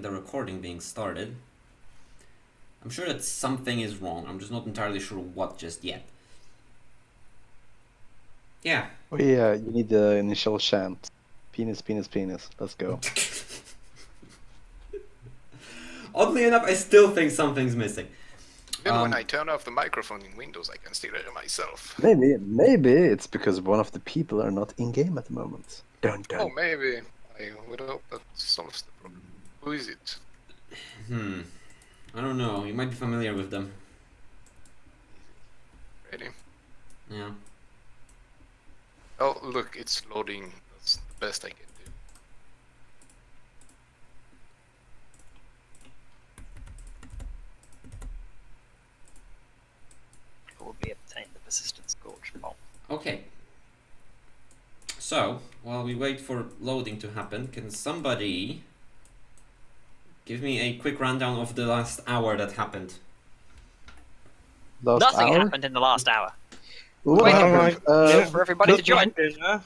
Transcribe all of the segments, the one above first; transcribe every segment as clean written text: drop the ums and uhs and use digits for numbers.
the recording being started. I'm sure that something is wrong. I'm just not entirely sure what just yet. Yeah. Oh yeah, you need the initial chant. Penis, penis, penis. Let's go. Oddly enough, I still think something's missing. Then when I turn off the microphone in Windows, I can still hear myself. Maybe it's because one of the people are not in game at the moment. Dun, dun. Oh, maybe. I would hope that solves the problem. Who is it? I don't know. You might be familiar with them. Ready? Yeah. Oh, look, it's loading. That's the best I can do. Probably obtain the persistent scorch bomb. Okay. So, while we wait for loading to happen, can somebody give me a quick rundown of the last hour that happened? Nothing happened in the last hour. What Wait happened? for everybody to join.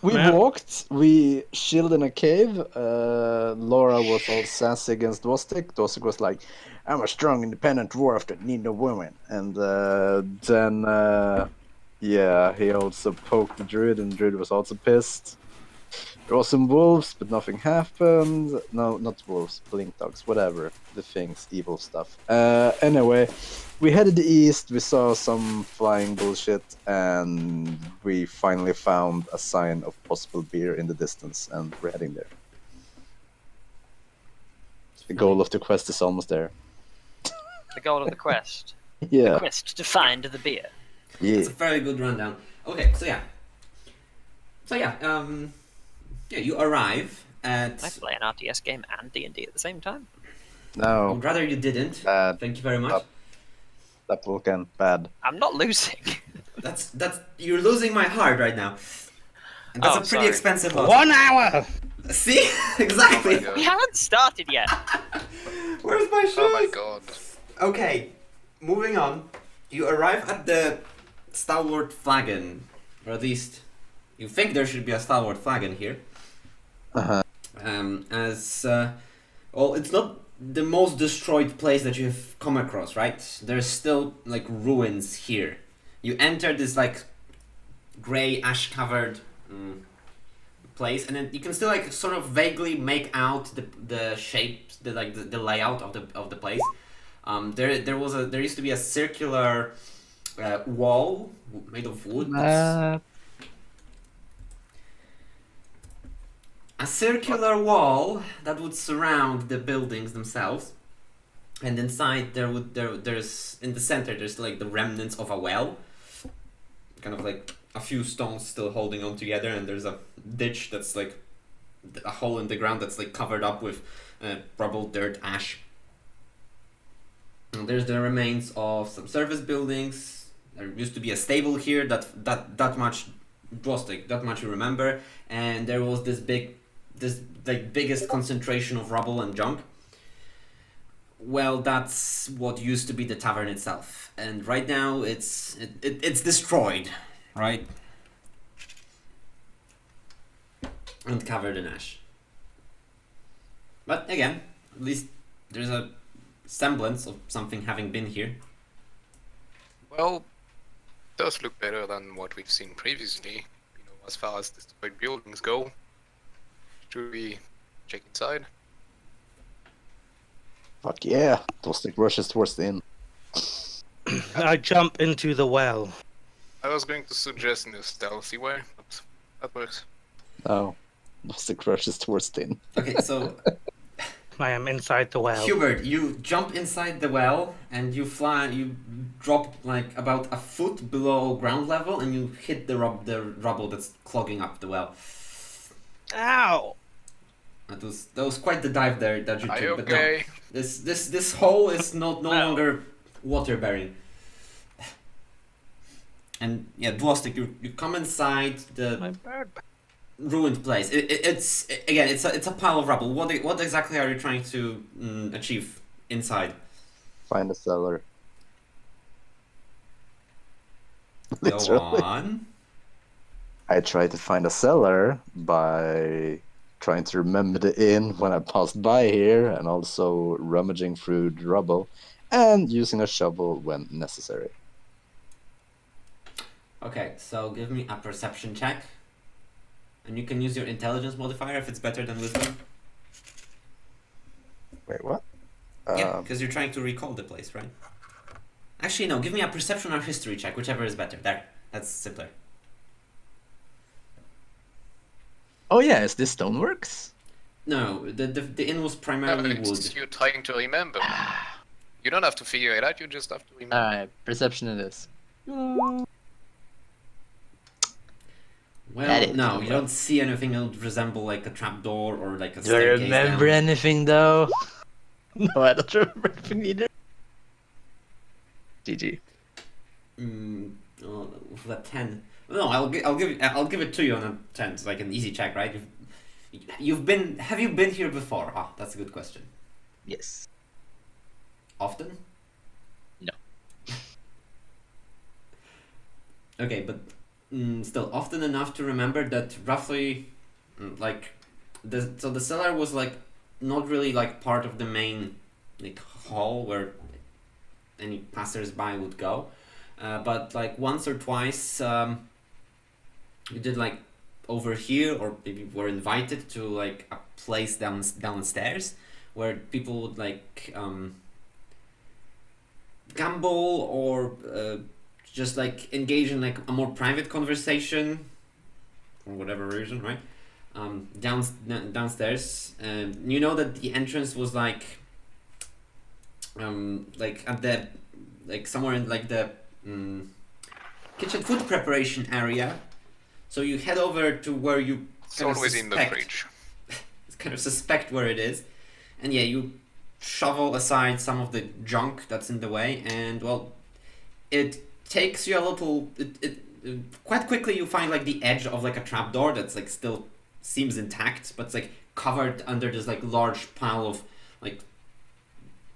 We walked, we chilled in a cave. Laura was all sassy against Dostik. Dostik was like, I'm a strong, independent dwarf that need no woman. And then, yeah, he also poked the druid, and the druid was also pissed. There was some wolves, but nothing happened. No, not wolves, blink dogs, whatever. The things, evil stuff. Anyway, we headed east, we saw some flying bullshit, and we finally found a sign of possible beer in the distance, and we're heading there. The goal of the quest is almost there. The goal of the quest. Yeah. The quest to find the beer. Yeah. It's a very good rundown. Okay, so yeah. Yeah, you arrive at... I play an RTS game and D&D at the same time. I No. would rather you didn't. Bad. Thank you very much. That Vulcan, bad. I'm not losing. That's you're losing my heart right now. And that's a pretty sorry. expensive loss. 1 hour! See? Exactly. Oh my We god. haven't started yet. Where's my shoes? Oh my god. Okay, moving on. You arrive at the Stalwart Flagon, or at least you think there should be a Stalwart Flagon here. Uh-huh. Well, it's not the most destroyed place that you've come across, right? There's still like ruins here. You enter this like gray ash-covered place, and then you can still like sort of vaguely make out the shapes, the layout of the place. There used to be a circular wall made of wood. A circular wall that would surround the buildings themselves, and inside there's in the center there's like the remnants of a well, kind of like a few stones still holding on together, and there's a ditch that's like a hole in the ground that's like covered up with rubble, dirt, ash. And there's the remains of some service buildings. There used to be a stable here. That much, Drostic, that much you remember. And there was this biggest concentration of rubble and junk. Well, that's what used to be the tavern itself, and right now it's destroyed, right? And covered in ash. But again, at least there's a semblance of something having been here. Well, it does look better than what we've seen previously, you know, as far as destroyed buildings go. Should we check inside? Fuck yeah. Dostik rushes towards the inn. I jump into the well. I was going to suggest in a stealthy way, but that works. No. Dostik rushes towards the inn. Okay, so I am inside the well. Hubert, you jump inside the well and you drop like about a foot below ground level, and you hit the rubble that's clogging up the well. Ow! That was quite the dive there that you Are took. you But okay? no, this hole is no longer water bearing. And yeah, Dwostik, you come inside the ruined place. It's a pile of rubble. What exactly are you trying to achieve inside? Find a cellar. Go Literally. on. I tried to find a cellar by trying to remember the inn when I passed by here, and also rummaging through the rubble, and using a shovel when necessary. Okay, so give me a perception check. And you can use your intelligence modifier if it's better than wisdom. Wait, what? Yeah, because you're trying to recall the place, right? Actually, no, give me a perception or history check, whichever is better. There, that's simpler. Oh yeah, is this stoneworks? No, the inn was primarily wood. It's you trying to remember. You don't have to figure it out, you just have to remember. Alright, perception it is. Well, That is no, good. you don't see anything that would resemble like a trapdoor or like a Do I staircase remember down. anything though? No, I don't remember anything either. GG. Oh, for that 10. No, I'll give it to you on a 10. It's like an easy check, right? Have you been here before? Ah, that's a good question. Yes. Often? No. Okay, but still often enough to remember that roughly, like, the cellar was like not really like part of the main like hall where any passers-by would go, but like once or twice you did like over here, or maybe were invited to like a place downstairs where people would like gamble or just like engage in like a more private conversation for whatever reason, right? Downstairs, you know that the entrance was like at the like somewhere in like the kitchen food preparation area. So you head over to where you It's always in the fridge. kind of suspect where it is, and yeah, you shovel aside some of the junk that's in the way, and well, it takes you a little. Quite quickly you find like the edge of like a trapdoor that's like still seems intact, but it's like covered under this like large pile of like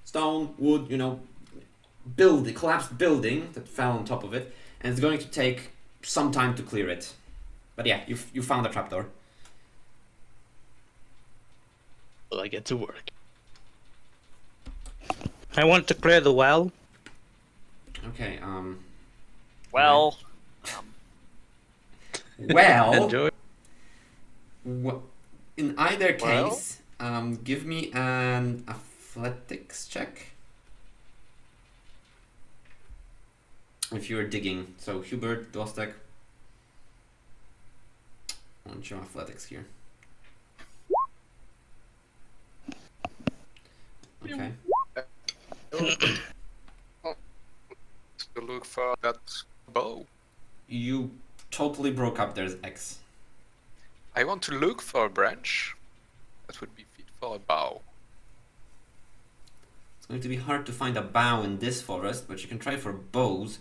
stone, wood, you know, collapsed building that fell on top of it, and it's going to take some time to clear it. But yeah, you found a trapdoor. Well, I get to work. I want to clear the well. Okay. Well, Well. Enjoy. In either Well? case, give me an athletics check. If you're digging. So Hubert, Dostek. I want your athletics here. Okay. To look for that bow. You totally broke up there's X. I want to look for a branch that would be fit for a bow. It's going to be hard to find a bow in this forest, but you can try for bows.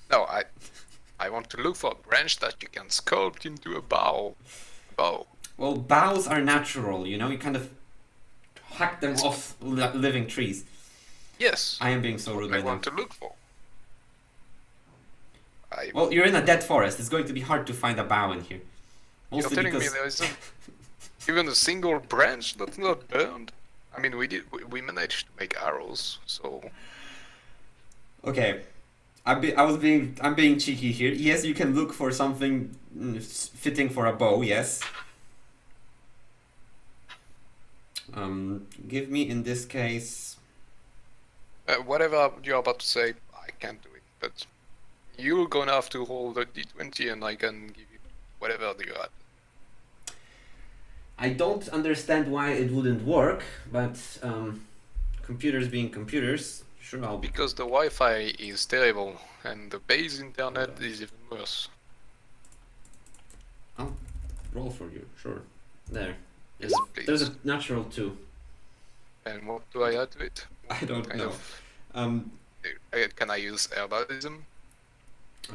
No, I want to look for a branch that you can sculpt into a bow. Bow. Well, bows are natural, you know, you kind of hack them off living trees. Yes. I am being so rude I right now. want to look for. Well, you're in a dead forest. It's going to be hard to find a bow in here. You're Mostly telling me because there isn't even a single branch that's not burned? I mean, we managed to make arrows, so okay, I'm being cheeky here. Yes, you can look for something fitting for a bow. Yes. Give me in this case. whatever you're about to say, I can't do it. But you're gonna have to roll the d20, and I can give you whatever you got. I don't understand why it wouldn't work, but computers being computers, sure I'll be. Because the Wi-Fi is terrible, and the base internet is even worse. I'll roll for you. Sure. There. Yes, please. There's a natural 2. And what do I add to it? I don't Kind know. of- Can I use herbalism?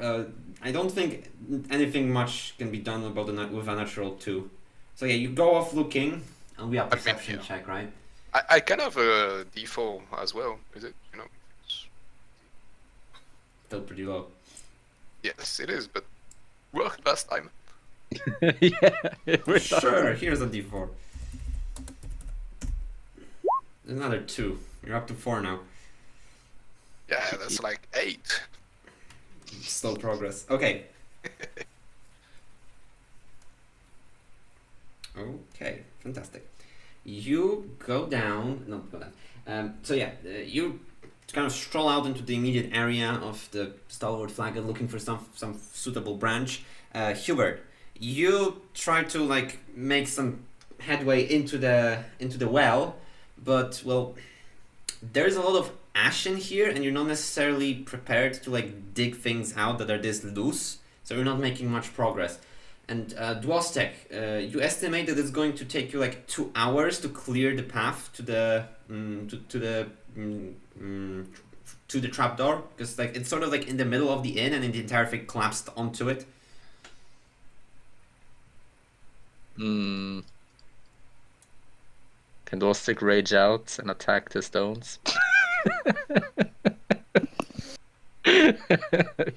I don't think anything much can be done about with a natural 2. So yeah, you go off looking, and we have mean, perception yeah. check, right? I can have a d4 as well, is it? You know. Still pretty low. Yes, it is, but worked last time. Yeah. Sure, here's a d4. Another 2. You're up to 4 now. Yeah, that's like 8. Slow progress. Okay. Okay, fantastic. You go down, not go down. So yeah, you kind of stroll out into the immediate area of the stalwart flagon, looking for some suitable branch. Hubert, you try to like make some headway into the well, but well, there's a lot of ash in here, and you're not necessarily prepared to like dig things out that are this loose, so you're not making much progress. And Dwostek, you estimate that it's going to take you like 2 hours to clear the path to the to the trapdoor, because like it's sort of like in the middle of the inn, and the entire thing collapsed onto it. Hmm. Can Dostik rage out and attack the stones?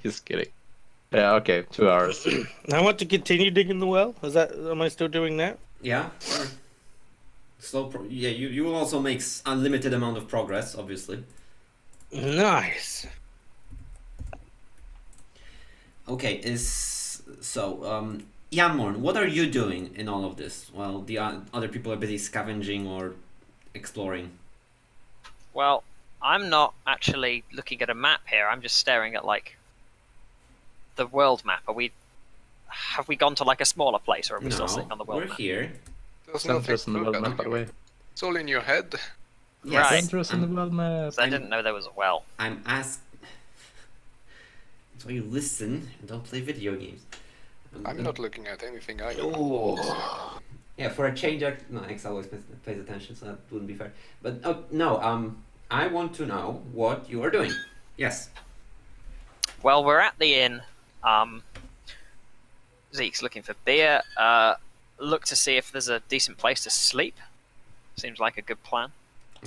Just kidding. Yeah, okay, 2 hours. I want to continue digging the well. Am I still doing that? Yeah, sure. Yeah, you will also make unlimited amount of progress, obviously. Nice. Okay, Yanmorn, what are you doing in all of this while the other people are busy scavenging or exploring? Well, I'm not actually looking at a map here. I'm just staring at like the world map. Have we gone to like a smaller place, or are we still sitting on the world we're map? here. There's Centers nothing on the to world look map, by at. the way. It's all in your head. Yes, Right. Centers on the world map. I didn't know there was a well. I'm asked. That's why you listen and don't play video games. I'm not looking at anything either. Yeah, for a change, X always pays attention, so that wouldn't be fair. But I want to know what you are doing. Yes. Well, we're at the inn. Zeke's looking for beer. Look to see if there's a decent place to sleep. Seems like a good plan.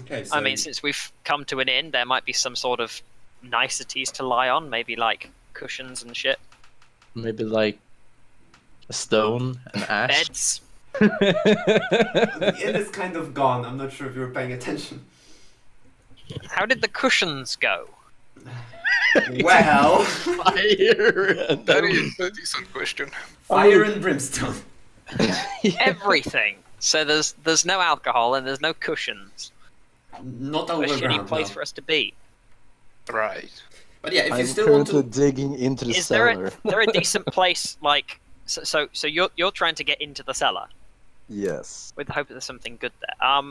Okay. So I mean, since we've come to an inn, there might be some sort of niceties to lie on. Maybe like cushions and shit. Maybe like a stone, an ash. Beds. the inn is kind of gone. I'm not sure if you were paying attention. How did the cushions go? Well, Fire. That is a decent question. fire and brimstone. Everything. So there's no alcohol and there's no cushions. Not What a shitty overground. place No. for us to be. Right. But yeah, if you I'm still want currently to, digging into the Is there cellar. a decent place like so you're trying to get into the cellar Yes. with the hope that there's something good there.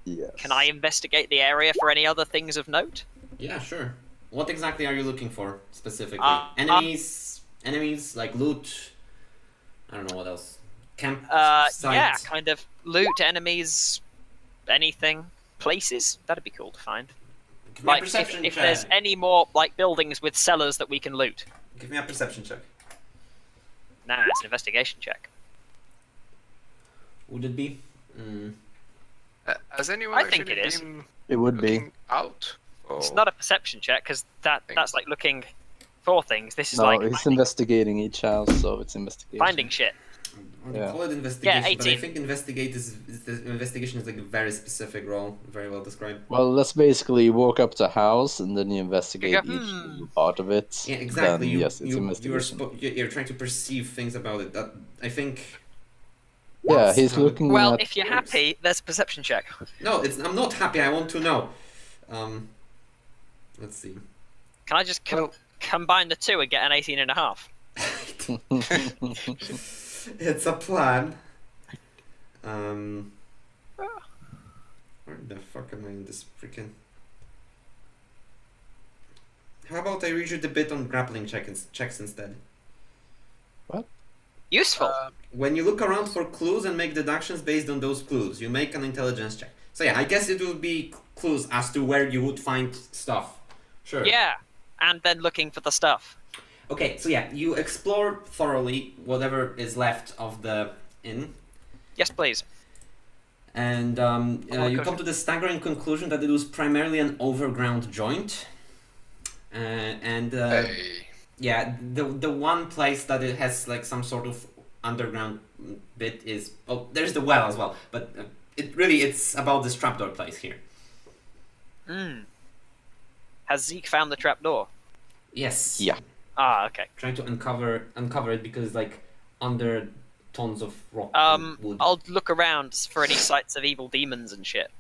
Yes. Can I investigate the area for any other things of note? yeah, sure. What exactly are you looking for specifically? Enemies like loot. I don't know what else. Camp site. Yeah, kind of loot, enemies, anything, places. That'd be cool to find. Give me a Like perception if check. there's any more like buildings with cellars that we can loot. Give me a perception check. Nah, it's an investigation check. Would it be? Has anyone I think actually it is. been It would be. looking out? It's Oh, not a perception check because that's like looking for things. This is No, like he's investigating each house, so it's investigation. finding shit. Or they Yeah. call it investigation, but I 18. think investigation is like a very specific role, very well described. Well, let's basically walk up to a house and then you investigate You each go, little part of it. Yeah, exactly. Then, yes, it's you're, investigation. you're trying to perceive things about it. That I think. Yeah, he's how- looking Well, at... if you're happy, there's a perception check. No, I'm not happy. I want to know. Let's see. Can I just combine the two and get an 18.5? It's a plan. Where the fuck am I in this freaking? How about I read you the bit on grappling checks instead? Useful. When you look around for clues and make deductions based on those clues, you make an intelligence check. So yeah, I guess it would be clues as to where you would find stuff. Sure. Yeah, and then looking for the stuff. Okay, so yeah, you explore thoroughly whatever is left of the inn, Yes, please. and you come to the staggering conclusion that it was primarily an overground joint. hey. Yeah, the one place that it has like some sort of underground bit is... Oh, there's the well as well, but it's about this trapdoor place here. Has Zeke found the trapdoor? Yes. Yeah. Ah, okay. Trying to uncover it because it's like under tons of rock and wood. I'll look around for any sights of evil demons and shit.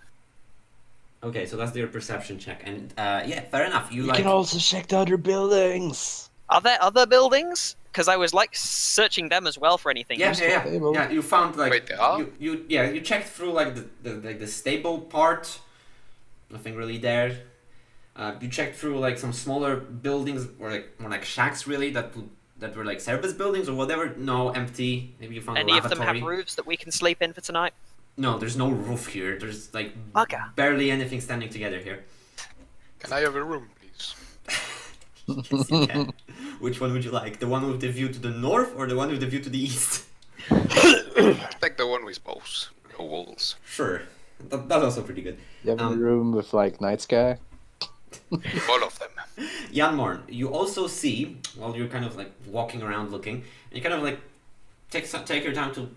Okay, so that's your perception check, and yeah, fair enough. You You like can also check the other buildings. Are there other buildings? Because I was like searching them as well for anything useful. yeah. You found like Wait, there are? you checked through like the stable part. Nothing really there. You checked through like some smaller buildings or like more like shacks really that were like service buildings or whatever. No, empty. Maybe you found Any a of them lavatory. have roofs that we can sleep in for tonight? No, there's no roof here. There's like Bugger. barely anything standing together here. Can I have a room, please? Yes, you can. Which one would you like? The one with the view to the north or the one with the view to the east? Like the one with both. No walls. Sure. That's also pretty good. You have a room with like night sky. All of them. Janmorn, you also see, while you're kind of like walking around looking, and you kind of like take your time to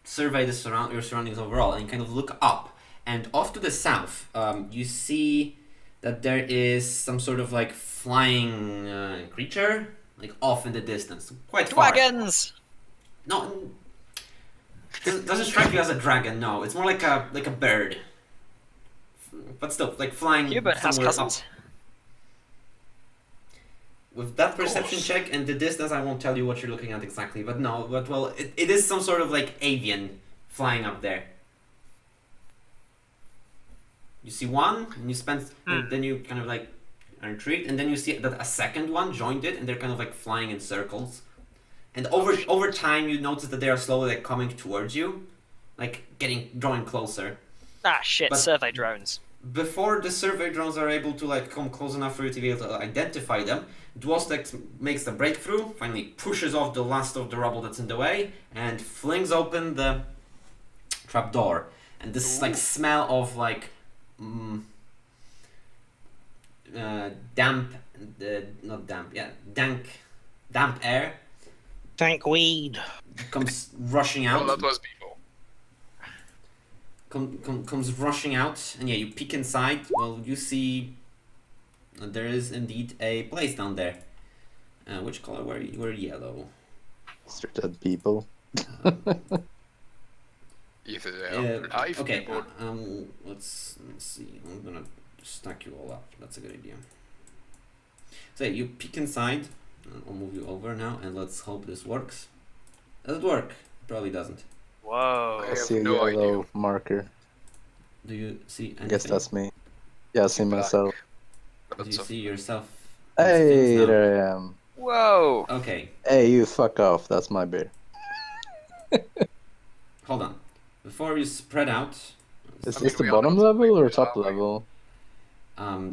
survey your surroundings overall, and you kind of look up, and off to the south, you see that there is some sort of like flying creature, like off in the distance, quite far. Dragons! No, doesn't strike you as a dragon. No, it's more like a bird, but still like flying Hubert has somewhere cousins. up. With that perception check and the distance, I won't tell you what you're looking at exactly, but no, but well, it is some sort of like avian flying up there. You see one, and you spend, and then you kind of like are intrigued, and then you see that a second one joined it, and they're kind of like flying in circles. And over time, you notice that they are slowly like coming towards you, like drawing closer. Ah, shit, But- survey drones. Before the survey drones are able to like come close enough for you to be able to identify them, Dwostek makes the breakthrough, finally pushes off the last of the rubble that's in the way, and flings open the trapdoor. And this like smell of like damp, damp air Tank weed. comes rushing out. Well, that was before. Comes rushing out, and yeah, you peek inside. Well, you see there is indeed a place down there. Which color were you? We're yellow. Dead people. Either they are alive Okay. or Let's see. I'm gonna stack you all up. That's a good idea. So yeah, you peek inside. I'll move you over now, and let's hope this works. Does it work? Probably doesn't. Whoa. I I have see a no yellow idea. marker. Do you see anything? I guess that's me. Yeah, I see Black. myself. Do you lots of see yourself? Hey, Now? there I am. Whoa. Okay, Hey, you fuck off. That's my beer. hold on. Before you spread out, Is I this mean, the we are bottom not- level or we top are- level?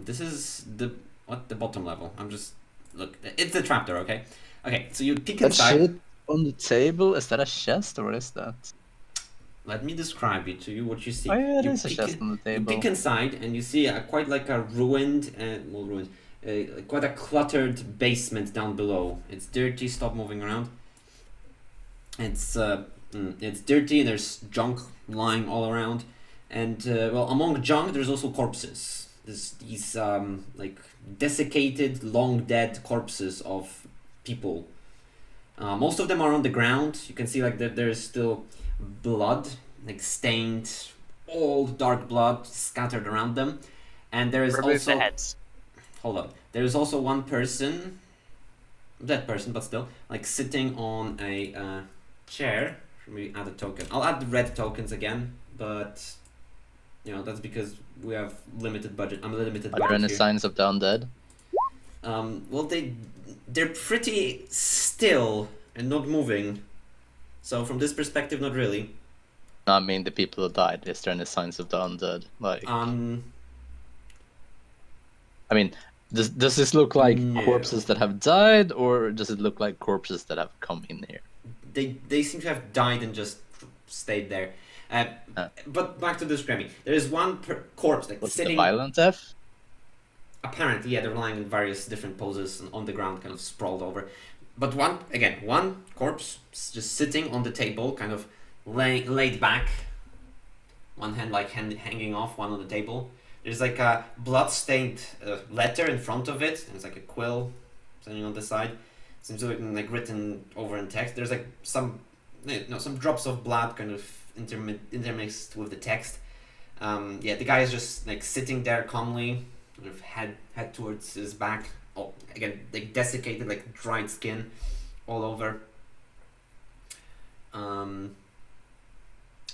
this is the bottom level. I'm just look. It's the trapdoor. Okay. Okay. So you peek That inside. shit on the table, is that a chest or what is that? Let me describe it to you. What you see. Oh yeah, it You is a peek chest in- on the You table. peek inside and you see quite like a ruined, quite a cluttered basement down below. It's dirty. Stop moving around. It's dirty and there's junk lying all around, and well, among junk there's also corpses. There's these like desiccated, long dead corpses of people. Most of them are on the ground. You can see like that there's still blood, like stained, old dark blood scattered around them, and there is Remove also the heads. hold on. There is also one person, dead person, but still, like sitting on a chair. Let me add a token. I'll add the red tokens again, but you know that's because we have limited budget. I'm a limited Are there budget any here. signs of the undead? Well, they're pretty still and not moving. So from this perspective, not really. No, I mean the people who died. Is there any signs of the undead? Like, I mean, does this look like No. corpses that have died, or does it look like corpses that have come in here? They seem to have died and just stayed there. But back to describing, there is one corpse like What's the sitting. violent death? Apparently, yeah, they're lying in various different poses on the ground, kind of sprawled over. But one corpse just sitting on the table, kind of laid back. One hand hanging off, one on the table. There's like a blood-stained letter in front of it. There's like a quill sitting on the side. Seems to be like written over in text. There's like some drops of blood kind of intermixed with the text. The guy is just like sitting there calmly, sort of head towards his back. Oh, again, like desiccated, like dried skin all over.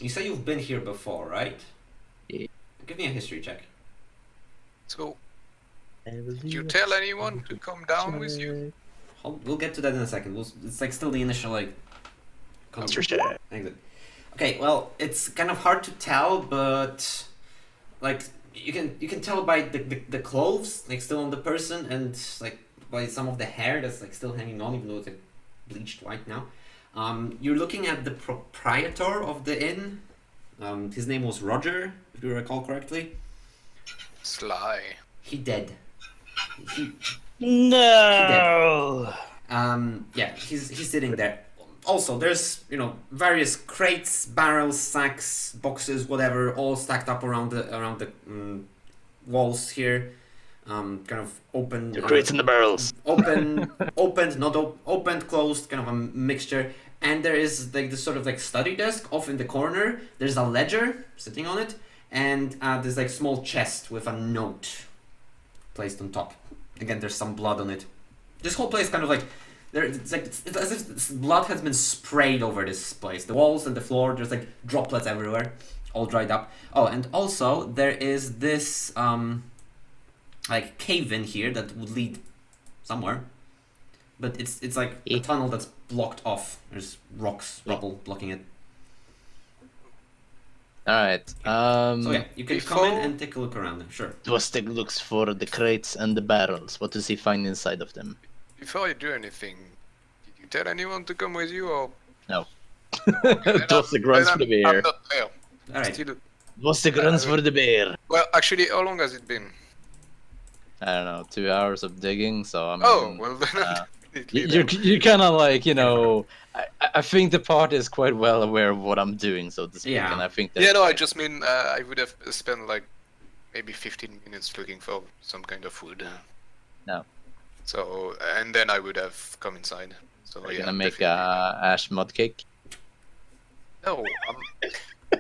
You say you've been here before, right? Yeah. Give me a history check. So, did you tell anyone to come down with you? We'll get to that in a second. It's like still the initial like. Exit. Okay, well, it's kind of hard to tell, but like you can tell by the clothes like still on the person, and like by some of the hair that's like still hanging on, even though it's like bleached white now. You're looking at the proprietor of the inn. His name was Roger, if you recall correctly. Sly. He dead. No. He's sitting there. Also, there's various crates, barrels, sacks, boxes, whatever, all stacked up around the walls here. Kind of open. The crates and the barrels. Opened, not opened, closed, kind of a mixture. And there is like this sort of like study desk off in the corner. There's a ledger sitting on it, and there's like small chest with a note placed on top. Again, there's some blood on it. This whole place kind of like it's as if blood has been sprayed over this place. The walls and the floor, there's like droplets everywhere, all dried up. Oh, and also there is this like cave in here that would lead somewhere, but it's like a tunnel that's blocked off. There's rubble blocking it. Alright. So yeah, you can come in and take a look around. Sure. Dwostek looks for the crates and the barrels. What does he find inside of them? Before you do anything, did you tell anyone to come with you, or? No. Okay, Dwostek runs for the beer. I'm not there. All right. Still, Dwostek runs for the beer. well, actually, how long has it been? I don't know, 2 hours of digging, so I mean... Oh, well then. You're kind of like, I think the party is quite well aware of what I'm doing, so to speak, Yeah. and I think that... Yeah, no, I just mean I would have spent like maybe 15 minutes looking for some kind of food. No. So, and then I would have come inside. So We're yeah, gonna make definitely. ash mud cake. No, I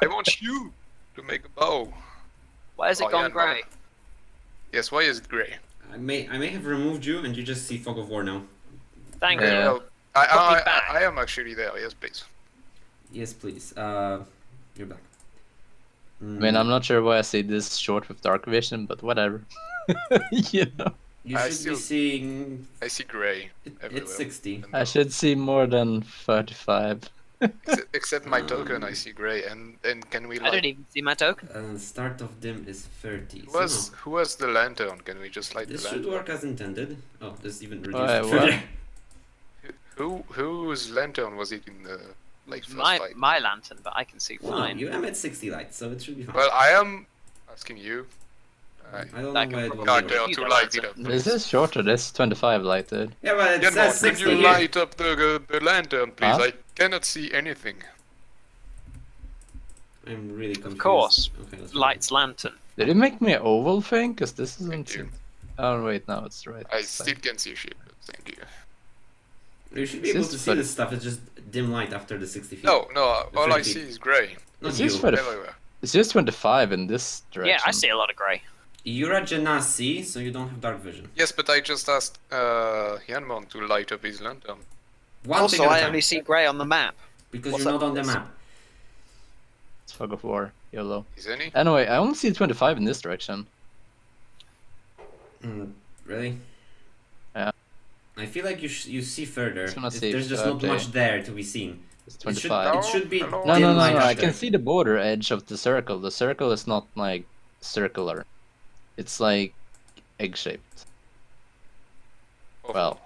want you to make a bow. Why has it Oh, gone yeah, no. grey? Yes, why is it grey? I may have removed you, and you just see fog of war now. Thank Yeah. you. Well, Put me back. I am actually there. Yes, please. Yes, please. You're back. I mean, I'm not sure why I see this short with dark vision, but whatever. You know. You I should still- be seeing. I see grey everywhere. It's 60. And I should see more than 35. except my token, I see grey. And then can we I like? don't even see my token. Start of dim is 30. Who has the lantern? Can we just light This the should lantern? work as intended. Oh, this even reduced Wait, it what? further. Whose lantern was it in the first My fight? my lantern, but I can see Well, fine. you emit 60 light, so it should be fine. Well, I am asking you. I don't I know can why it probably was. God, Give there you to the light it lantern. up. This is shorter, this is 25 lighted. Yeah, but it Genmod, says could 60 you here. light up the lantern, please? Huh? I cannot see anything. I'm really confused. Of course. Okay, let's Lights lantern. Did it make me oval thing? Because this Thank isn't... you. Oh wait, no, it's right. I It's still like- can see shit, but thank you. You should be able It's to just see for- this stuff. It's just dim light after the 60 feet. No, all I 30. see is grey Not It's you. just for the- everywhere. It's just 25 in this direction. Yeah, I see a lot of grey. You're a Genasi, so you don't have dark vision. Yes, but I just asked Yanmon to light up his lantern. One Also, thing at a I time, only see grey on the map. because what's you're up not on the with this? map. It's fog of war, YOLO. Is any? Anyway, I only see 25 in this direction. Really? Yeah. I feel like you see further. Just wanna see There's if, just not okay. much there to be seen. It's It should, 25. it should be Hello? No, dim no, no, light no, I after. can see the border edge of the circle. The circle is not like circular. It's like egg-shaped. Oh, Well,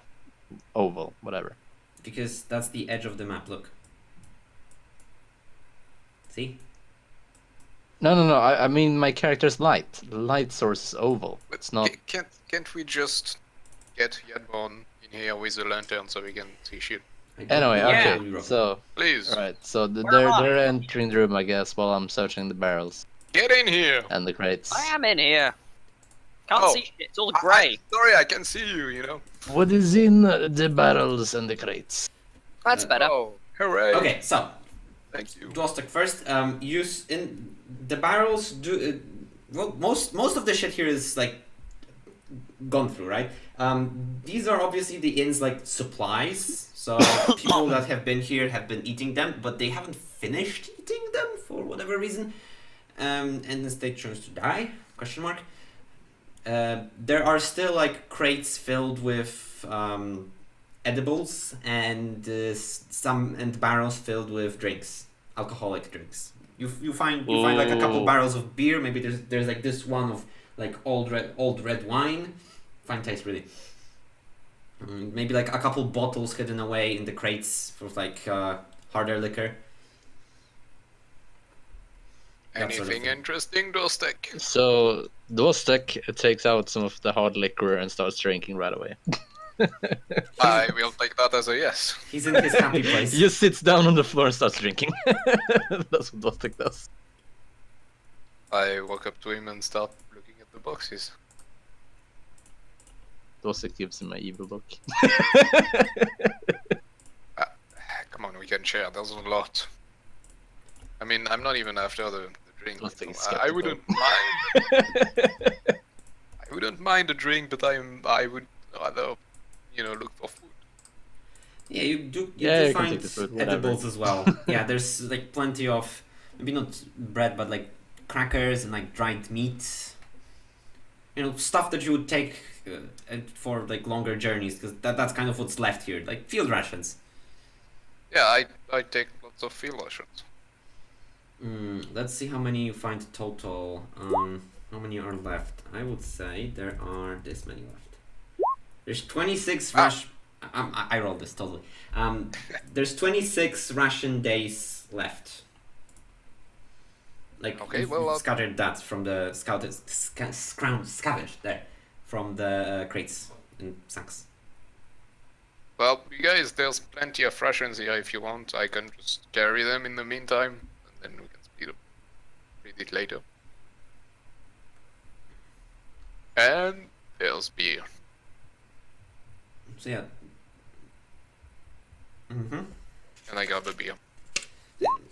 oval, whatever. Because that's the edge of the map, look. See? No, no, no, I mean my character's light. The light source is oval. It's not... Can't we just get Yadbon in here with a lantern so we can see shit. I don't Anyway, know. Yeah. okay. So, Please, right. So Where they're am I? they're entering the room, I guess, while I'm searching the barrels get in here! and the crates. I am in here. Can't Oh. see shit. It's all grey. Sorry, I can see you, you know. What is in the barrels and the crates? That's better. Oh, hooray! Okay, so Thank you. Dwostek first. Use in the barrels. Well, most of the shit here is like gone through, right? These are obviously the inn's like supplies. So people that have been here have been eating them, but they haven't finished eating them for whatever reason, and instead chose to die? Question mark. There are still like crates filled with edibles and some barrels filled with drinks, alcoholic drinks. You find like a couple Ooh. barrels of beer. Maybe there's like this one of like old red wine. Fine taste, really. Maybe like a couple bottles hidden away in the crates for like harder liquor. That sort of Anything thing. interesting, Dostek? So Dwostek takes out some of the hard liquor and starts drinking right away. I will take that as a yes. He's in his happy place. He just sits down on the floor and starts drinking. That's what Dwostek does. I walk up to him and start looking at the boxes. Dwostek gives him an evil look. Come on, we can share. There's a lot. I mean, I'm not even after the drink. Dostek is I skeptical. wouldn't mind. I wouldn't mind a drink, but I would rather, look for food. Yeah, you do Yeah, you can find take the food, whatever. edibles as well. Yeah, there's like plenty of, maybe not bread, but like crackers and like dried meat. Stuff that you would take for like longer journeys, because that's kind of what's left here, like field rations. Yeah, I take lots of field rations. Let's see how many you find total. How many are left? I would say there are this many left. There's 26 I rolled this totally. There's 26 ration days left. Like Okay, you've well, scattered that from the scavenged there from the crates and sacks. Well, you guys, there's plenty of rations here if you want. I can just carry them in the meantime, and then we can speed up. Read it later. And there's beer. So yeah. Mm-hmm. And I grab a beer.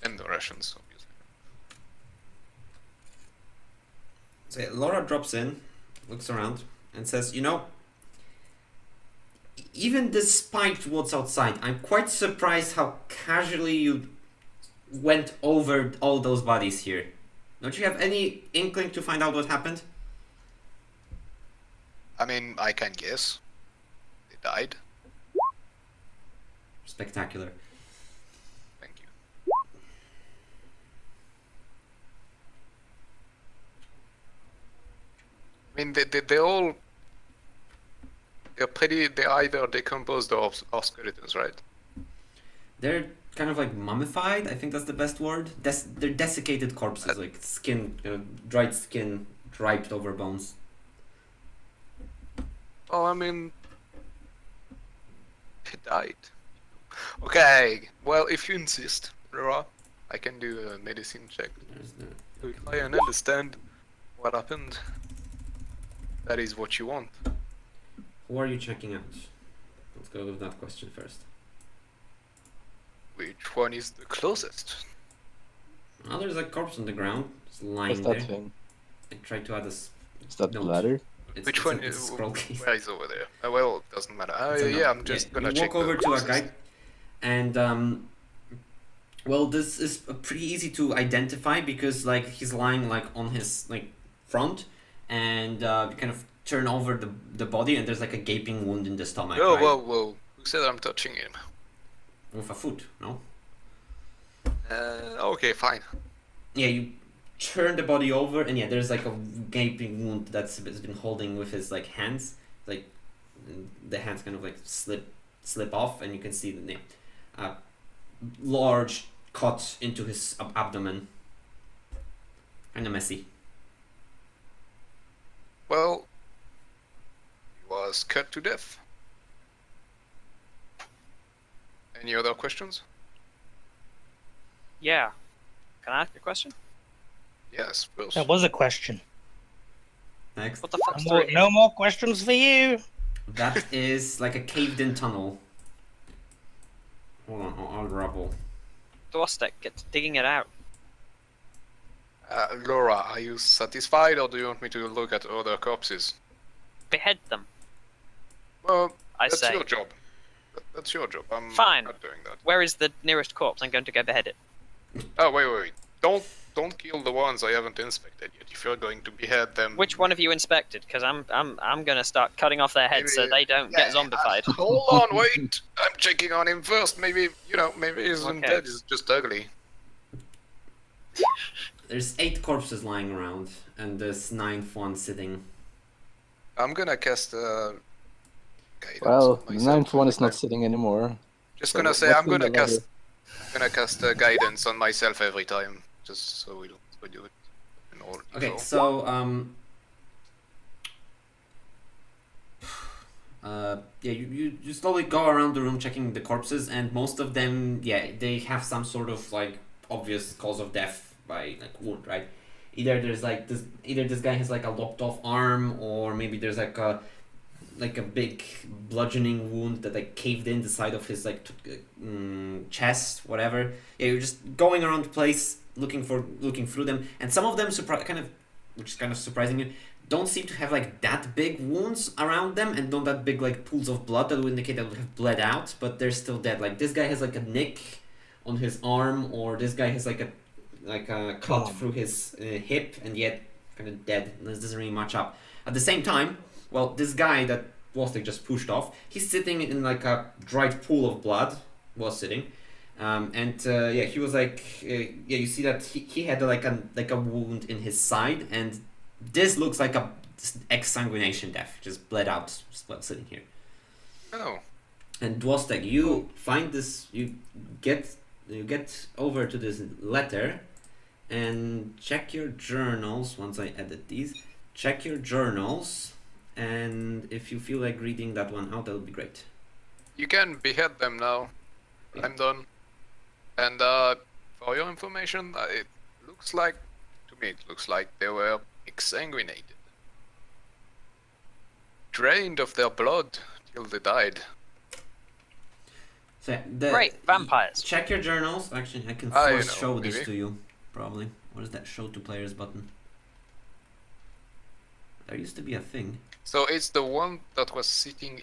And the rations, obviously. So yeah, Laura drops in, looks around, and says, even despite what's outside, I'm quite surprised how casually you went over all those bodies here. Don't you have any inkling to find out what happened? I mean, I can guess. They died. Spectacular. Thank you. I mean, they're all... They're either decomposed or skeletons, right? They're kind of like mummified, I think that's the best word. They're desiccated corpses, like skin, dried skin draped over bones. Oh, I mean... They died. Okay, well, if you insist, Laura, I can do a medicine check There's the... to try and understand what happened. That is what you want. Who are you checking out? Let's go with that question first. Which one is the closest? Oh, there's a corpse on the ground. It's lying What's that there. thing? I tried to add a... Is that the Note. ladder? Which one It's a is... scroll case. Where is over there? Well, it doesn't matter. It's a Yeah, note. I'm just gonna you check walk over the to a closest. guy, and well, this is pretty easy to identify because like he's lying like on his like front, and you kind of turn over the body, and there's like a gaping wound in the stomach. Whoa, right? whoa, whoa. Who said I'm touching him? With a foot, no? Okay, fine. Yeah, you turn the body over, and yeah, there's like a gaping wound that's been holding with his like hands, like the hands kind of like slip off, and you can see the large cut into his abdomen. Kind of messy. Well, he was cut to death. Any other questions? Yeah. Can I ask a question? Yes, of course. That was a question. Next. What the fuck's No through more, here? no more questions for you. That is like a caved-in tunnel. Hold on, all rubble. Dwarfstick, get digging it out. Laura, are you satisfied, or do you want me to look at other corpses? Behead them, Well, I that's say. your job. That's your job. I'm Fine. not doing that. Where is the nearest corpse? I'm going to go behead it. Oh, wait. Don't kill the ones I haven't inspected yet. If you're going to behead them... Which one have you inspected? Because I'm going to start cutting off their heads so Maybe- they don't get zombified. Hold on, wait! I'm checking on him first. Maybe he isn't Okay. dead, he's just ugly. There's 8 corpses lying around, and there's 9th one sitting. I'm gonna cast guidance Well, on the myself 9th one is every not time. sitting anymore. Just So gonna say what's I'm in the gonna letter? cast guidance on myself every time, just so we don't do it in all Okay, info. so yeah, you slowly go around the room checking the corpses, and most of them, yeah, they have some sort of like obvious cause of death by like wound, right? Either this guy has like a lopped off arm, or maybe there's like a big bludgeoning wound that like caved in the side of his like chest, whatever. Yeah, you're just going around the place looking through them, and some of them which is kind of surprising you, don't seem to have like that big wounds around them, and not that big like pools of blood that would indicate that would have bled out, but they're still dead. Like this guy has like a nick on his arm, or this guy has like a cut through his hip, and yet kind of dead. This doesn't really match up. At the same time, well, this guy that Wostek just pushed off, he's sitting in like a dried pool of blood. Was sitting, and yeah, he was like, yeah, you see that he had like a wound in his side, and this looks like a exsanguination death, just bled out, while sitting here. Oh, And Dwostek, you find this, you get over to this letter, and check your journals. Once I edit these, check your journals, and if you feel like reading that one out, that would be great. you can behead them now. Yeah. I'm done. And for your information, it looks like they were exsanguinated, drained of their blood till they died. So Great, vampires. Check your journals. Actually, I can Ah, show this maybe. to you. Probably. What is that show to players button? There used to be a thing. So it's the one that was sitting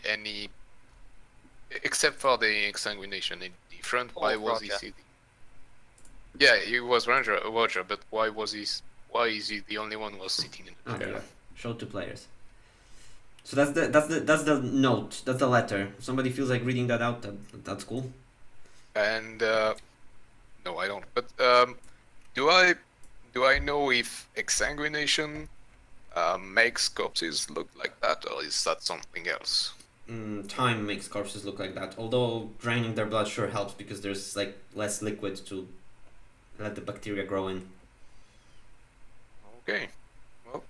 except for the exsanguination in the front. Why was he Roger. sitting? Yeah, he was Roger, but why is he the only one who was sitting in the Oh, chair? yeah. Show to players. So that's the note. That's the letter. If somebody feels like reading that out, that's cool. And no, I don't. But do I know if exsanguination makes corpses look like that, or is that something else? Time makes corpses look like that. Although draining their blood sure helps because there's like less liquid to let the bacteria grow in. Okay. Well,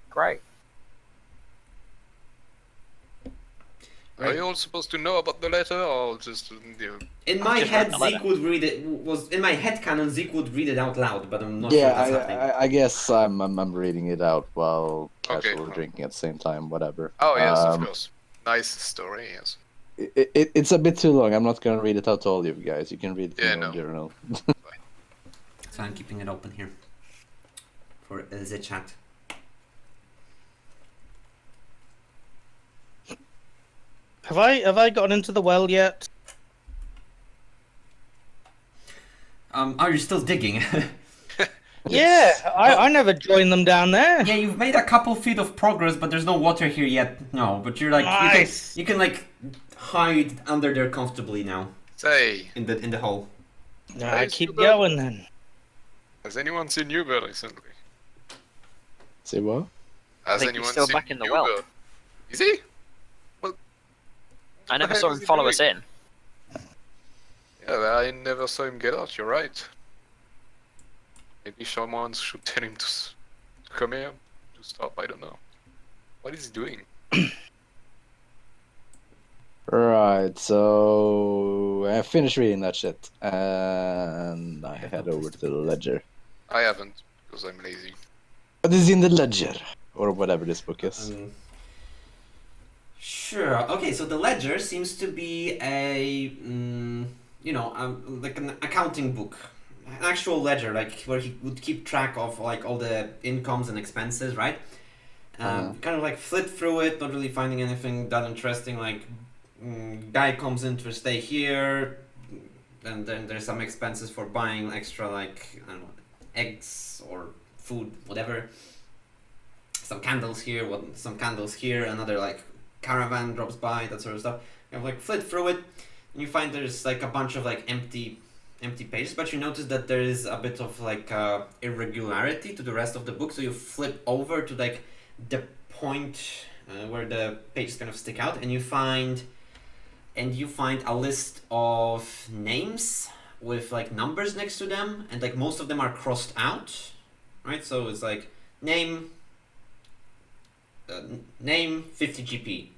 Great. are Right. you all supposed to know about the letter, or just In my just head, read the letter. Zeke would read it. In my head canon, Zeke would read it out loud, but I'm not Yeah, sure that's happening. I guess I'm reading it out while Okay. casually drinking at the same time. Whatever. Oh yes, of course. Nice story. Yes. It's a bit too long. I'm not gonna read it out to all you guys. You can read it in Yeah, your own no. journal. So I'm keeping it open here for the chat. Have I gotten into the well yet? Are you still digging? Yeah, I never joined them down there. Yeah, you've made a couple feet of progress, but there's no water here yet. No, but you're like Nice. you can like hide under there comfortably now Say, in the hole. I Nice, keep Hubert. going then. has anyone seen Hubert recently? Say what? Has think he's anyone still seen back in the well. Hubert? Is he? Well, I never the saw hell him is he follow doing? us in. Yeah, I never saw him get out. You're right. Maybe someone should tell him to come here to stop. I don't know. What is he doing? Right, so I finished reading that shit, and I head over to the ledger. I haven't, because I'm lazy. What is in the ledger? Or whatever this book is. Sure. Okay, so the ledger seems to be a, like an accounting book, an actual ledger, like where he would keep track of like all the incomes and expenses, right? Kind of like flip through it, not really finding anything that interesting. Like, guy comes in to stay here, and then there's some expenses for buying extra, like I don't know, eggs or food, whatever. Some candles here, some candles here, another like caravan drops by, that sort of stuff. You have like flip through it, and you find there's like a bunch of like empty pages, but you notice that there is a bit of like irregularity to the rest of the book. So you flip over to like the point where the pages kind of stick out, and you find a list of names with like numbers next to them, and like most of them are crossed out, right? So it's like name 50 GP,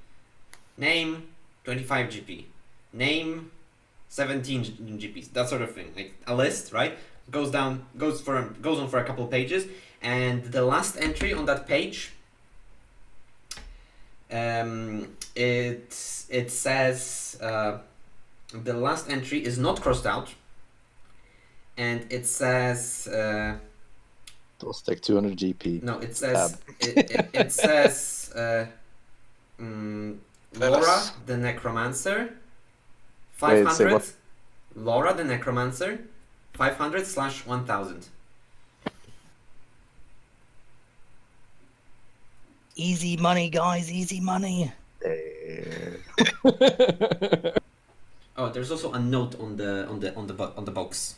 name 25 GP, name 17 GPs, that sort of thing. Like a list, right? Goes on for a couple of pages, and the last entry on that page, it says the last entry is not crossed out, and it says It'll take 200 GP. no, it says it says Laura the Necromancer 500. Wait, say what? Laura the Necromancer 500/1000. Easy money, guys. Easy money. There. Oh, there's also a note on the box.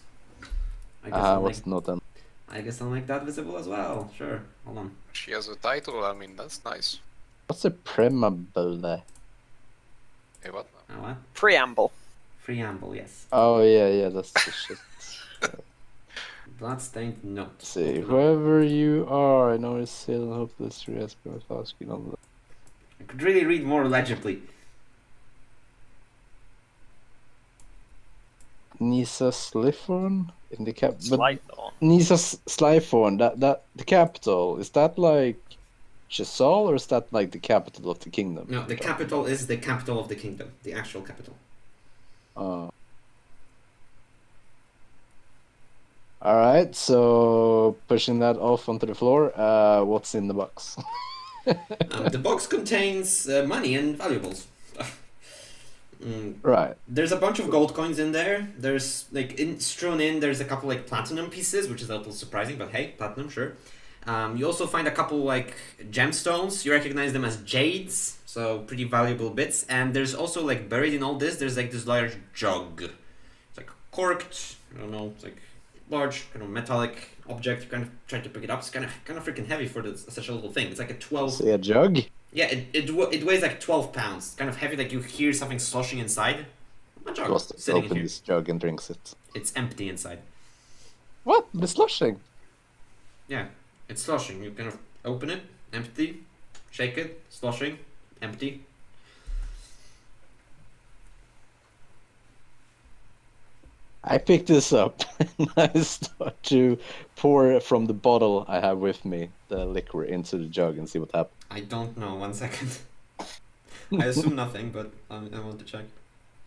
What's the note then? I guess I'll make that visible as well. Sure. Hold on. She has a title, I mean, that's nice. What's a preamble there? Hey, what? Oh, what? Preamble. Preamble, yes. Oh yeah, that's the shit. Bloodstained note. Let's see, whoever you are, I know it's still and hope this has been asking on the... I could really read more legibly. Nisa Slythorn in the cap, but Slythorn. Nisa Slythorn, that the capital, is that like Chisol, or is that like the capital of the kingdom? No, the capital is the capital of the kingdom, the actual capital. Alright, so pushing that off onto the floor, what's in the box? The box contains money and valuables. Right. There's a bunch of gold coins in there. There's like strewn in. There's a couple like platinum pieces, which is a little surprising, but hey, platinum, sure. You also find a couple like gemstones. You recognize them as jades, so pretty valuable bits. And there's also like buried in all this. There's like this large jug. It's like corked. I don't know. It's like large kind of metallic object. You kind of try to pick it up. It's kind of freaking heavy for such a little thing. It's like a 12. See a jug? Yeah, it weighs like 12 pounds. Kind of heavy, like you hear something sloshing inside. A jug Ghost sitting in open here. this jug and drinks it. It's empty inside. What? The slushing? Yeah, it's sloshing. You kind of open it, empty, shake it, sloshing, empty. I pick this up and I start to pour from the bottle I have with me the liquor into the jug and see what happens. I don't know, 1 second. I assume nothing, but I want to check.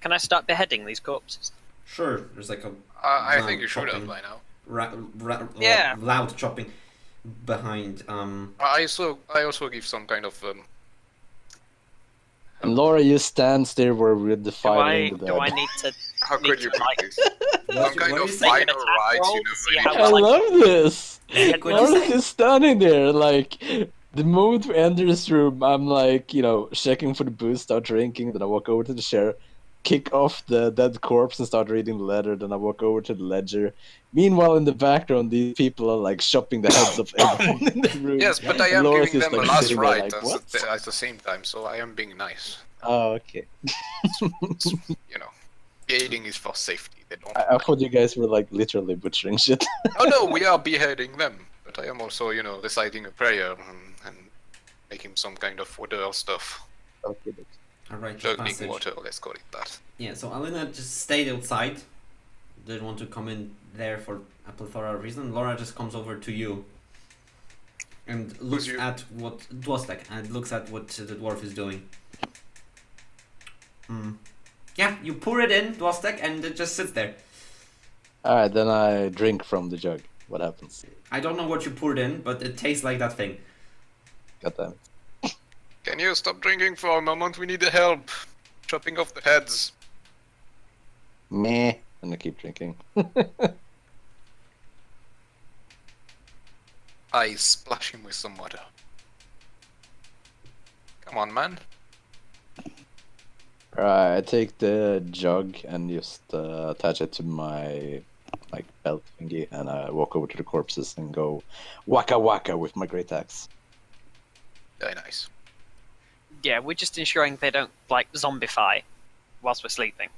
Can I start beheading these corpses? Sure, there's like a I loud think you should have chopping, by now. Yeah. loud chopping behind. I also give some kind of And Laura, you stand there where we're Do defining the dead. I need to? how need could you to, pick this? Some kind what of you say? Make an final attack rights, roll you to see know. how I well love this! What'd you Laura's say? just standing there, like, the moment we enter this room, I'm like, checking for the booze, start drinking, then I walk over to the chair, kick off the dead corpse and start reading the letter, then I walk over to the ledger. Meanwhile, in the background, these people are, like, chopping the heads of everyone in the room. Yes, but I And am Laura's giving just, them a like, last sitting there right like, what? at the same time, so I am being nice. Oh, okay. You know, beheading is for safety. They don't. I thought you guys were, like, literally butchering shit. Oh no, we are beheading them. But but I am also, reciting a prayer and making some kind of water stuff. Okay. Alright, Juggling passage. water, let's call it that. Yeah, so Alina just stayed outside. Didn't want to come in there for a plethora of reasons. Laura just comes over to you and looks you? at what Dwostek and looks at what the dwarf is doing. Yeah, you pour it in, Dwostek, and it just sits there. Alright, then I drink from the jug. What happens? I don't know what you poured in, but it tastes like that thing. Goddamn. Can you stop drinking for a moment? We need the help. Chopping off the heads. Meh. And I keep drinking. I splash him with some water. Come on, man. Alright, I take the jug and just attach it to my belt thingy, and I walk over to the corpses and go waka waka with my great axe. Very nice. Yeah, we're just ensuring they don't like zombify whilst we're sleeping.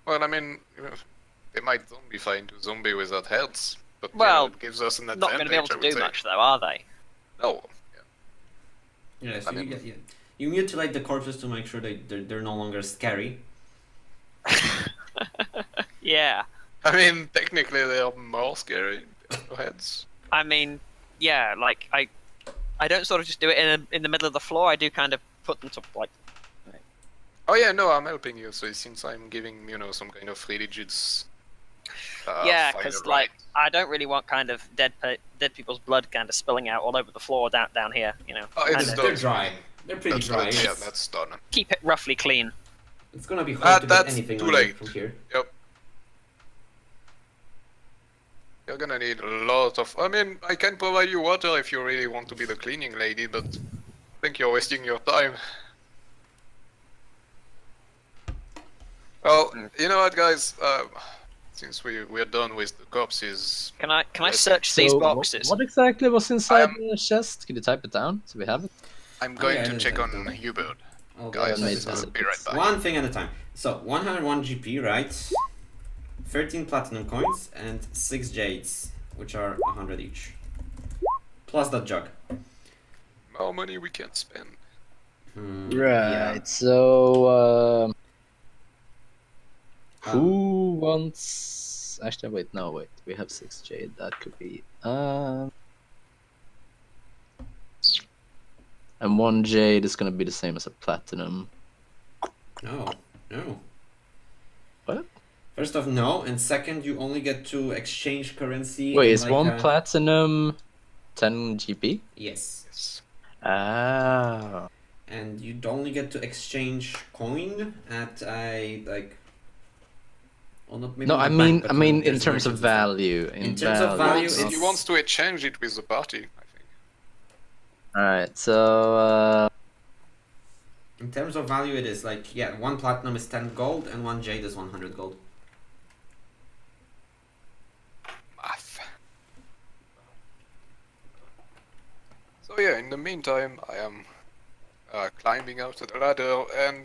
Well, I mean, they might zombify into zombie without heads, but Well, it gives us an Not advantage. going to be able I to would do say. much though, are they? No. Yeah, so I mean- you mutilate the corpses to make sure they're no longer scary. Yeah. I mean, technically they are more scary. No heads. I mean, yeah, like I don't sort of just do it in the middle of the floor. I do kind of put them to like. Oh yeah, no, I'm helping you. So since I'm giving, some kind of religious. Yeah, final because rite. like I don't really want kind of dead people's blood kind of spilling out all over the floor down here. Oh, it's Kinda done. They're dry. They're pretty That's dry. done. Yeah, It's- that's done. keep it roughly clean. It's gonna be hard to get That's anything too on you late. from here. Yep. You're gonna need a lot of. I mean, I can provide you water if you really want to be the cleaning lady, but I think you're wasting your time. Well, you know what, guys? Since we're done with the corpses, Can I Yes. search these boxes? What exactly was inside am- the chest? Could you type it down so we have it? I'm going yeah, to it is check on done. Hubert. Oh, Guys, made I'll sense. be right back. One thing at a time. So 101 GP, right? 13 platinum coins and 6 jades, which are 100 each. Plus that jug. More money we can spend. Right. Yeah. So, who wants? Actually, wait. No, wait. We have 6 jade. That could be. And 1 jade is gonna be the same as a platinum. No, no. What? First off, no, and second, you only get to exchange currency. Wait, in is like 1 a- platinum 10 GP? Yes, Yes. Ah. and you'd only get to exchange coin at a like. Well, not, maybe No, not I back, mean, but I mean, in there's terms of merchants and stuff. value. In terms of value, He it's- wants to exchange it with the party, I think. Alright, so. In terms of value, it is like, yeah, 1 platinum is 10 gold and 1 jade is 100 gold. Math. So yeah, in the meantime, I am climbing out the ladder and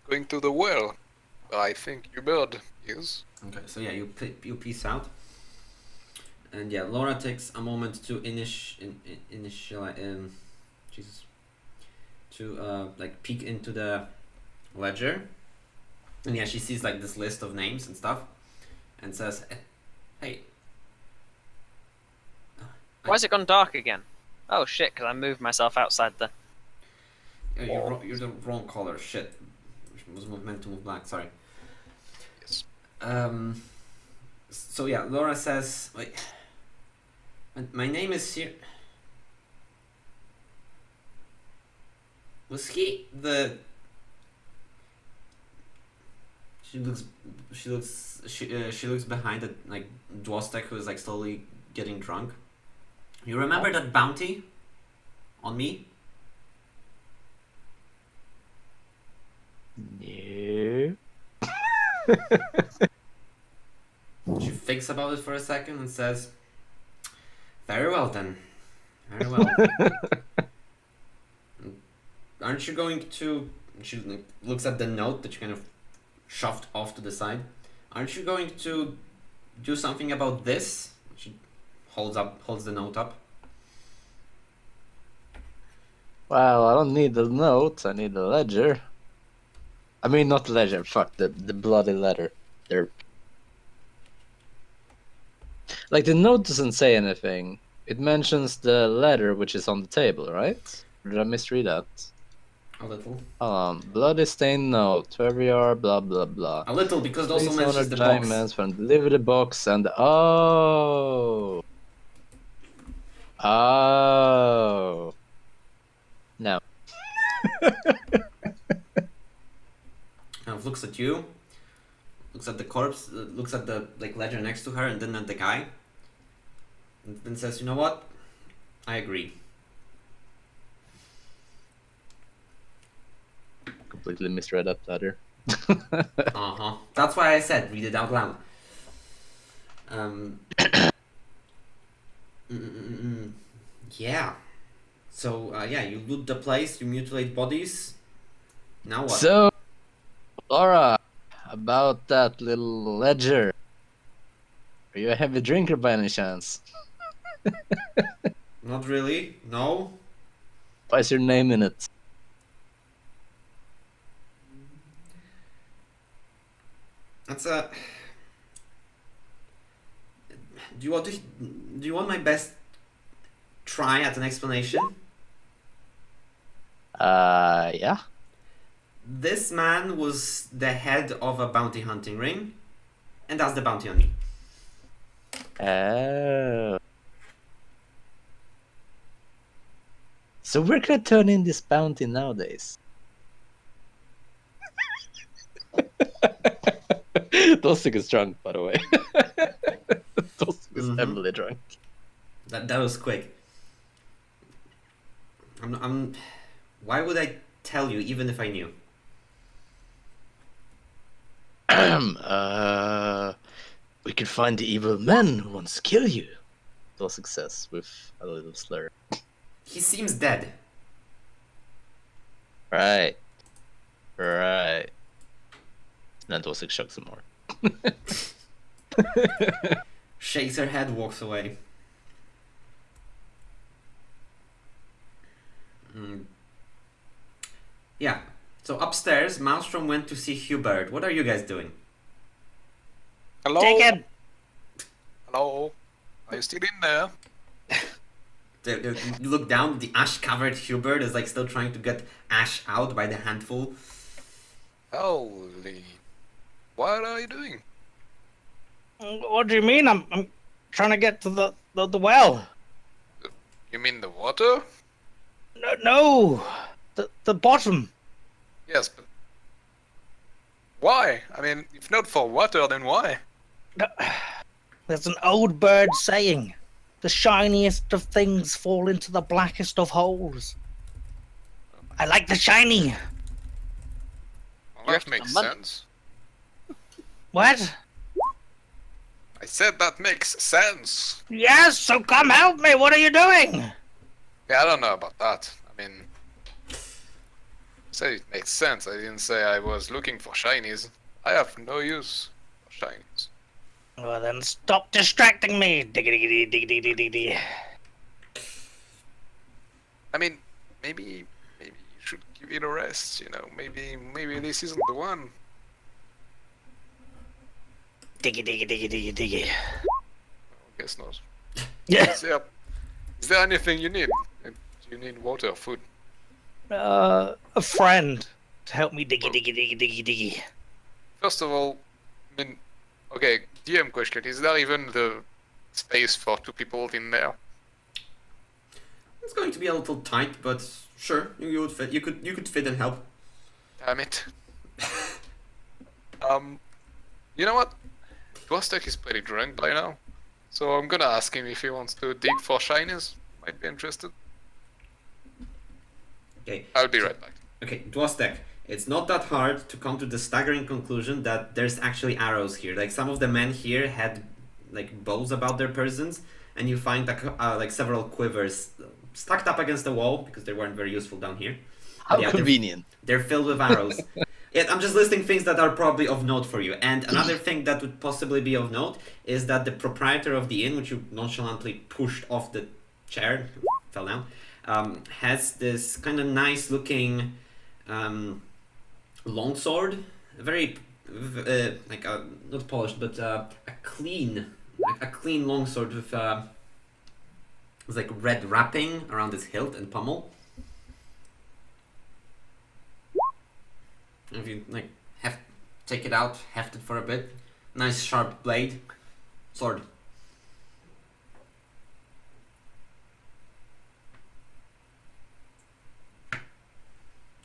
going to the well, where I think Hubert is. Okay, so yeah, you peace out. And yeah, Laura takes a moment to initialize, Jesus, to like peek into the ledger, and yeah, she sees like this list of names and stuff, and says, "Hey, Why has it gone dark again? Oh shit! Because I moved myself outside the. you're the wrong color. Shit, was meant to move black. Sorry." Yes. So yeah, Laura says, "Wait, my name is here." Was he the? She looks behind it, like Dwostek, who is like slowly getting drunk. You remember that bounty on me? No. She thinks about it for a second and says, "Very well then. Very well. Aren't you going to?" She like, looks at the note that you kind of shoved off to the side. "Aren't you going to do something about this?" She holds the note up. Well, I don't need the note. I need the ledger. I mean, not the ledger. Fuck the bloody letter. There. Like the note doesn't say anything. It mentions the letter which is on the table, right? Or did I misread that? A little. Bloody stained note. Where we are, blah blah blah. A little, because it also Please mentions honor the box. diamonds from deliver the box and oh. No. Kind of looks at you, looks at the corpse, looks at the like ledger next to her, and then at the guy, and then says, "You know what? I agree." Completely misread that letter. That's why I said read it out loud. Yeah. So yeah, you loot the place, you mutilate bodies. Now what? So, Laura, about that little ledger. Are you a heavy drinker by any chance? Not really. No. Why is your name in it? That's a. Do you want my best try at an explanation? Yeah. This man was the head of a bounty hunting ring, and that's the bounty on me. Oh. So where can I turn in this bounty nowadays? Dostik is drunk, by the way. Dostik is heavily drunk. That was quick. I'm. Why would I tell you, even if I knew? We could find the evil man who wants to kill you. Dostik says with a little slur. He seems dead. Right. Right. Then Dostik shocks some more. Shakes her head, walks away. Yeah. So upstairs, Maelstrom went to see Hubert. What are you guys doing? Hello? Take it! Hello? Are you still in there? You look down, the ash-covered Hubert is like still trying to get ash out by the handful. Holy... What are you doing? What do you mean? I'm trying to get to the well. You mean the water? No, the bottom. Yes, but... Why? I mean, if not for water, then why? There's an old bird saying, the shiniest of things fall into the blackest of holes. I like the shiny. Well, that makes sense. What? I said that makes sense. Yes, so come help me. What are you doing? Yeah, I don't know about that. I mean... I said it makes sense. I didn't say I was looking for shinies. I have no use for shinies. Well, then stop distracting me. Diggity. I mean, maybe you should give it a rest, you know. Maybe this isn't the one. Diggy. I guess not. Yeah. Is there anything you need? Do you need water or food? A friend to help me diggy. First of all, I mean, okay, DM question, is there even the space for two people in there? It's going to be a little tight, but sure, you would fit. You could fit and help. Damn it. You know what? Dwastek is pretty drunk by now, so I'm gonna ask him if he wants to dig for shinies. Might be interested. Okay. I'll be right back. Okay, Dwastek. It's not that hard to come to the staggering conclusion that there's actually arrows here. Like some of the men here had like bows about their persons, and you find like several quivers stacked up against the wall because they weren't very useful down here. How Yeah, convenient. They're filled with arrows. Yeah, I'm just listing things that are probably of note for you. And another thing that would possibly be of note is that the proprietor of the inn, which you nonchalantly pushed off the chair, fell down, has this kind of nice looking longsword, very like not polished, but a clean longsword with like red wrapping around its hilt and pommel. If you like take it out, heft it for a bit, nice sharp blade, sword.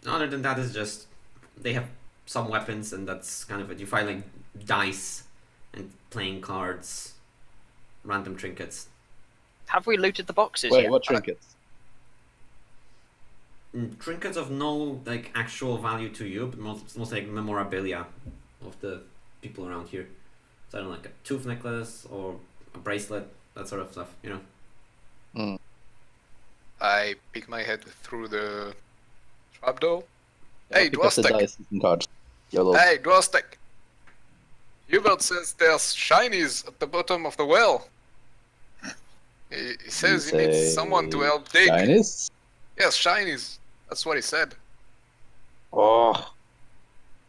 Other than that, it's just they have some weapons, and that's kind of it. You find like dice and playing cards, random trinkets. Have we looted the boxes Wait, yet? what trinkets? Trinkets of no like actual value to you, but most like memorabilia of the people around here. So I don't know, like a tooth necklace or a bracelet, that sort of stuff, you know. Mm. I peek my head through the trapdoor. I'll Hey, pick up the Dwastek! dice and cards. YOLO. Hey, Dwastek! Hubert says there's shinies at the bottom of the well. He says he needs someone to help dig. Chinese? Yes, shinies. That's what he said. Oh.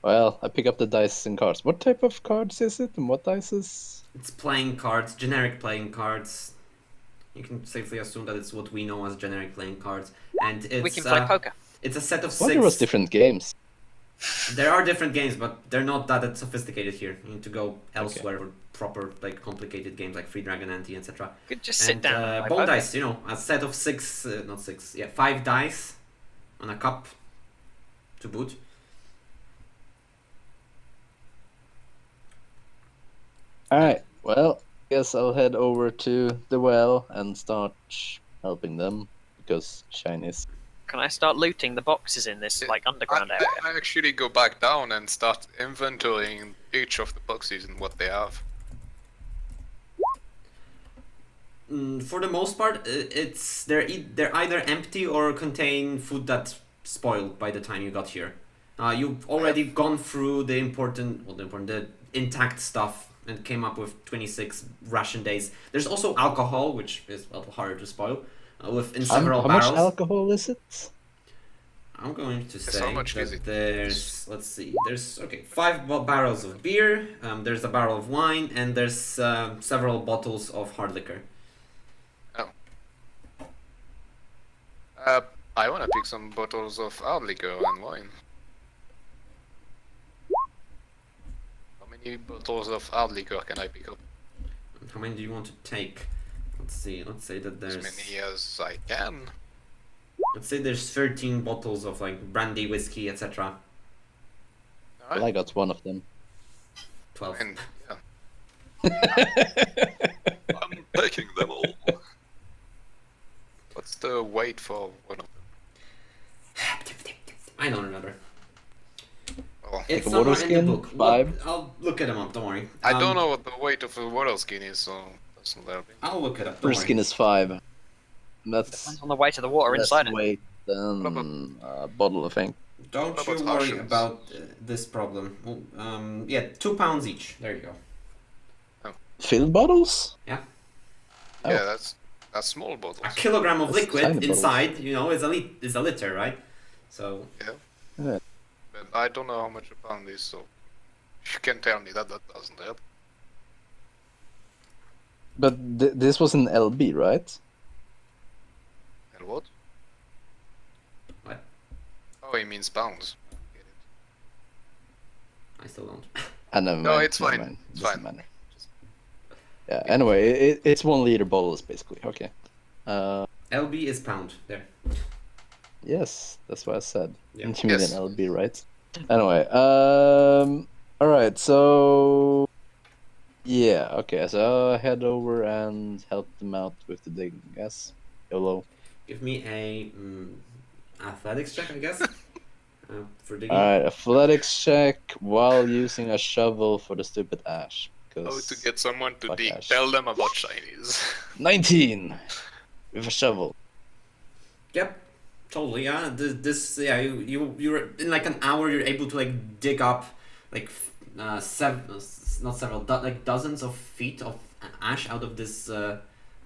Well, I pick up the dice and cards. What type of cards is it, and what dice is? It's playing cards, generic playing cards. You can safely assume that it's what we know as generic playing cards, and it's We can play poker. It's a set of Well, there was 6. different games. There are different games, but they're not that sophisticated here. You need to go elsewhere for proper, like complicated games like Free Dragon Ante, etc. Could just sit And down. and play bone poker. dice, you know, a set of 5 dice on a cup to boot. Alright, well, guess I'll head over to the well and start helping them, because Chinese. Can I start looting the boxes in this like underground area? I actually go back down and start inventorying each of the boxes and what they have. For the most part, they're either empty or contain food that's spoiled by the time you got here. You've already gone through the intact stuff and came up with 26 ration days. There's also alcohol, which is a little harder to spoil, in several how barrels. much alcohol is it? I'm going to Yes, say how much is that it? there's, let's see, there's 5 barrels of beer, there's a barrel of wine, and there's several bottles of hard liquor. I want to pick some bottles of hard liquor and wine. How many bottles of hard liquor can I pick up? How many do you want to take? Let's see, let's say that As there's... many as I can. Let's say there's 13 bottles of like brandy, whiskey, etc. Well, I got one of them. 12. And yeah, I'm taking them all. What's the weight for one of them? I don't remember. Well, It's a water somewhere in the skin, book. 5. I'll look it up, don't worry. I don't know what the weight of a water skin is, so that's not helping. I'll look it up, don't First worry. skin is 5. That's Depends on the weight of the water less inside it. weight than a bottle, I think. Don't What you about worry rations? about this problem. Yeah, 2 pounds each. There you go. Filled bottles? Yeah. Oh. Yeah, that's small bottles. A kilogram of That's tiny liquid bottles. inside, you know, is a liter, right? So But I don't know how much a pound is, so you can tell me that doesn't help. But this was an LB, right? And what? What? Oh, he means pounds. Get it. I still don't. Never No, mind, it's never fine. mind. It's Doesn't fine. matter. Yeah. Anyway, it's 1 liter bottles basically. Okay. LB is pound. There. Yes, that's what I said. Yeah. You mean Yes. an LB, right? Anyway, all right. So, yeah, okay. So I'll head over and help them out with the digging. Yes, YOLO. Give me a athletics check, I guess. For digging. All right, athletics check while using a shovel for the stupid ash. How Because to get someone to Fuck dig? Ash. Tell them about shinies. 19 with a shovel. Yep, totally. Yeah, yeah. You're in like an hour. You're able to like dig up like dozens of feet of ash out of this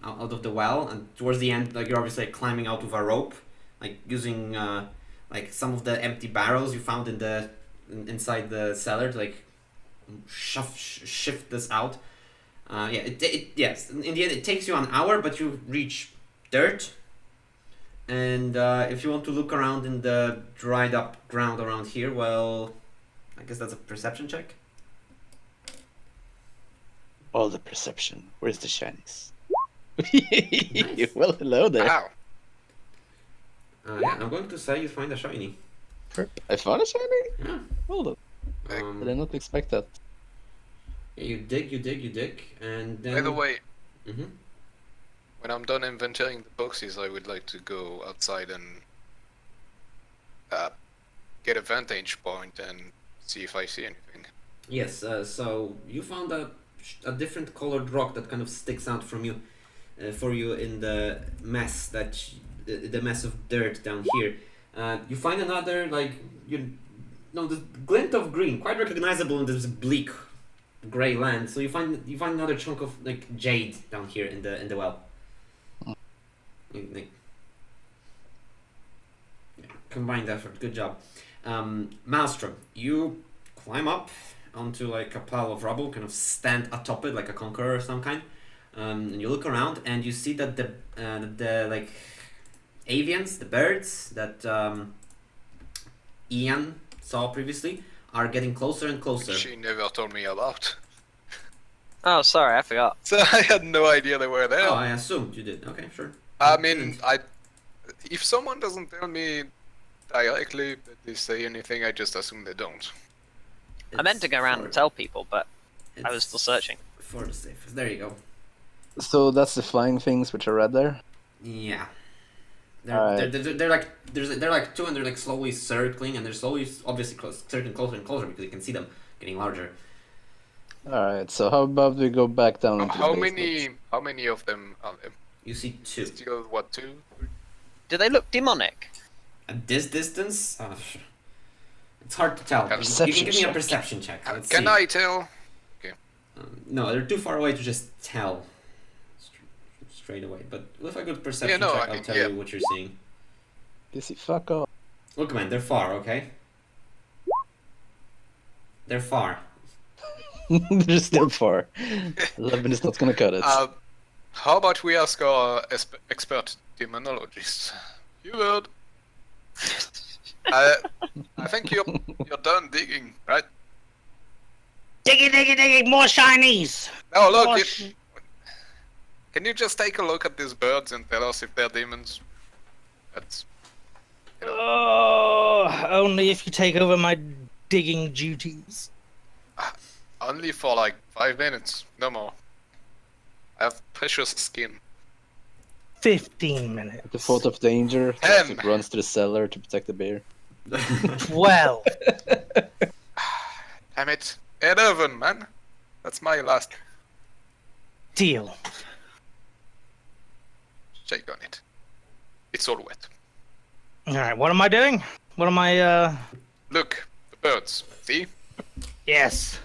out of the well, and towards the end, like you're obviously like, climbing out with a rope, like using like some of the empty barrels you found inside the cellar to like shift this out. Yeah, yes. In the end, it takes you an hour, but you reach dirt. And if you want to look around in the dried up ground around here, well, I guess that's a perception check. All the perception. Where's the shinies? Nice. Well, hello there. Ow. Yeah, I'm going to say you find a shiny. I found a shiny? Yeah. Hold on. Did I not expect that? Yeah, you dig, and then. By the way, Mm-hmm. when I'm done inventorying the boxes, I would like to go outside and get a vantage point and see if I see anything. Yes. So you found a different colored rock that kind of sticks out from you, for you in the mess the mess of dirt down here. You find another this glint of green, quite recognizable in this bleak gray land. So you find another chunk of like jade down here in the well. Like, yeah, combined effort, good job. Maelstrom, you climb up onto like a pile of rubble, kind of stand atop it like a conqueror of some kind, and you look around and you see that the like avians, the birds that Ian saw previously, are getting closer and closer. She never told me about. Oh, sorry, I forgot. So I had no idea they were there. Oh, I assumed you did. Okay, sure. I mean, if someone doesn't tell me directly that they say anything, I just assume they don't. I meant to go around and tell people, but I was it's still searching. for the safest. There you go. So that's the flying things which are red there? Yeah. Alright. They're like two, and they're like slowly circling, and they're slowly obviously circling closer and closer because you can see them getting larger. Alright, so how about we go back down into How the basement? how many of them are there? You see two. Still, what, 2? Do they look demonic? At this distance, it's hard to tell. You can Perception give me a check. perception check. Let's Can see. I tell? No, they're too far away to just tell straight away. But with a good perception no, check, I I'll mean, tell yeah. you what you're seeing. Pissy, fuck off. Look, man, they're far. Okay. They're far. They're still far. 11 is not gonna cut it. How about we ask our expert demonologist? You heard? I think you're done digging, right? Diggy, more shinies! Oh, look, More can you just take a look at these birds and tell us if they're demons? That's... Oh, only if you take over my digging duties. Only for like 5 minutes, no more. I have precious skin. 15 minutes. At the thought of danger, 10. Classic runs to the cellar to protect the bear. 12. Damn it. 11, man. That's my last Deal. shake on it. It's all wet. Alright, what am I doing? What am I, Look, the birds. See? Yes.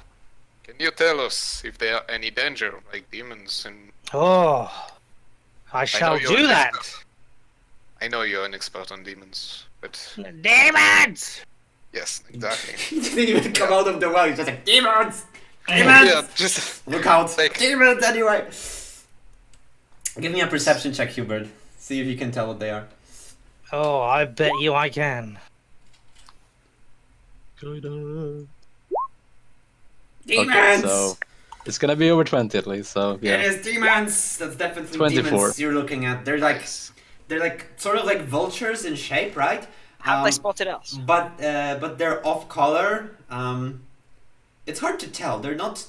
Can you tell us if there are any danger, like demons and... Oh. I shall you're do an that. expert. I know you're an expert on demons, but... Demons! Yes, exactly. He didn't even come out of the well. He's just like demons. Yeah, just... Look out! Like- Demons anyway. Give me a perception check, Hubert. See if you can tell what they are. Oh, I bet you I can. Demons. Okay, so it's gonna be over 20 at least, so It yeah. is demons. That's definitely 24. demons you're looking at. They're like Nice. sort of like vultures in shape, right? Have they spotted us? But they're off color. It's hard to tell. They're not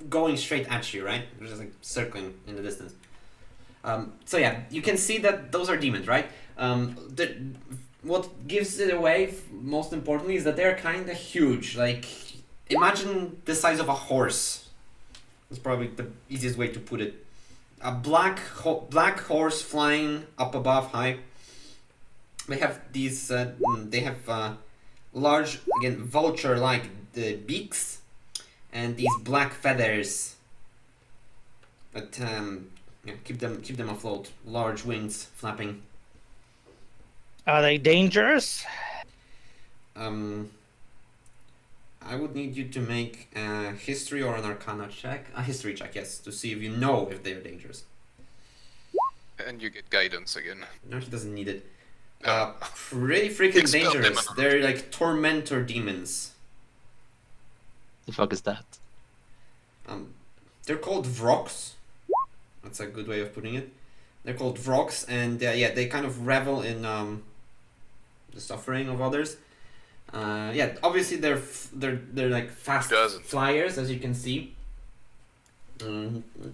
going straight at you, right? They're just like circling in the distance. So yeah, you can see that those are demons, right? What gives it away, most importantly, is that they're kind of huge. Like, imagine the size of a horse. That's probably the easiest way to put it. A black horse flying up above, high. They have these. They have large, again, vulture-like beaks, and these black feathers that Yeah, keep them afloat. Large wings flapping. Are they dangerous? I would need you to make a history or an arcana check. A history check, yes, to see if you know if they are dangerous. And you get guidance again. No, he doesn't need it. No. Pretty freaking Expel them dangerous. out. They're like tormentor demons. The fuck is that? They're called Vrox. That's a good way of putting it. They're called Vrox, and yeah, they kind of revel in the suffering of others. Yeah, obviously they're like fast flyers, as you can see.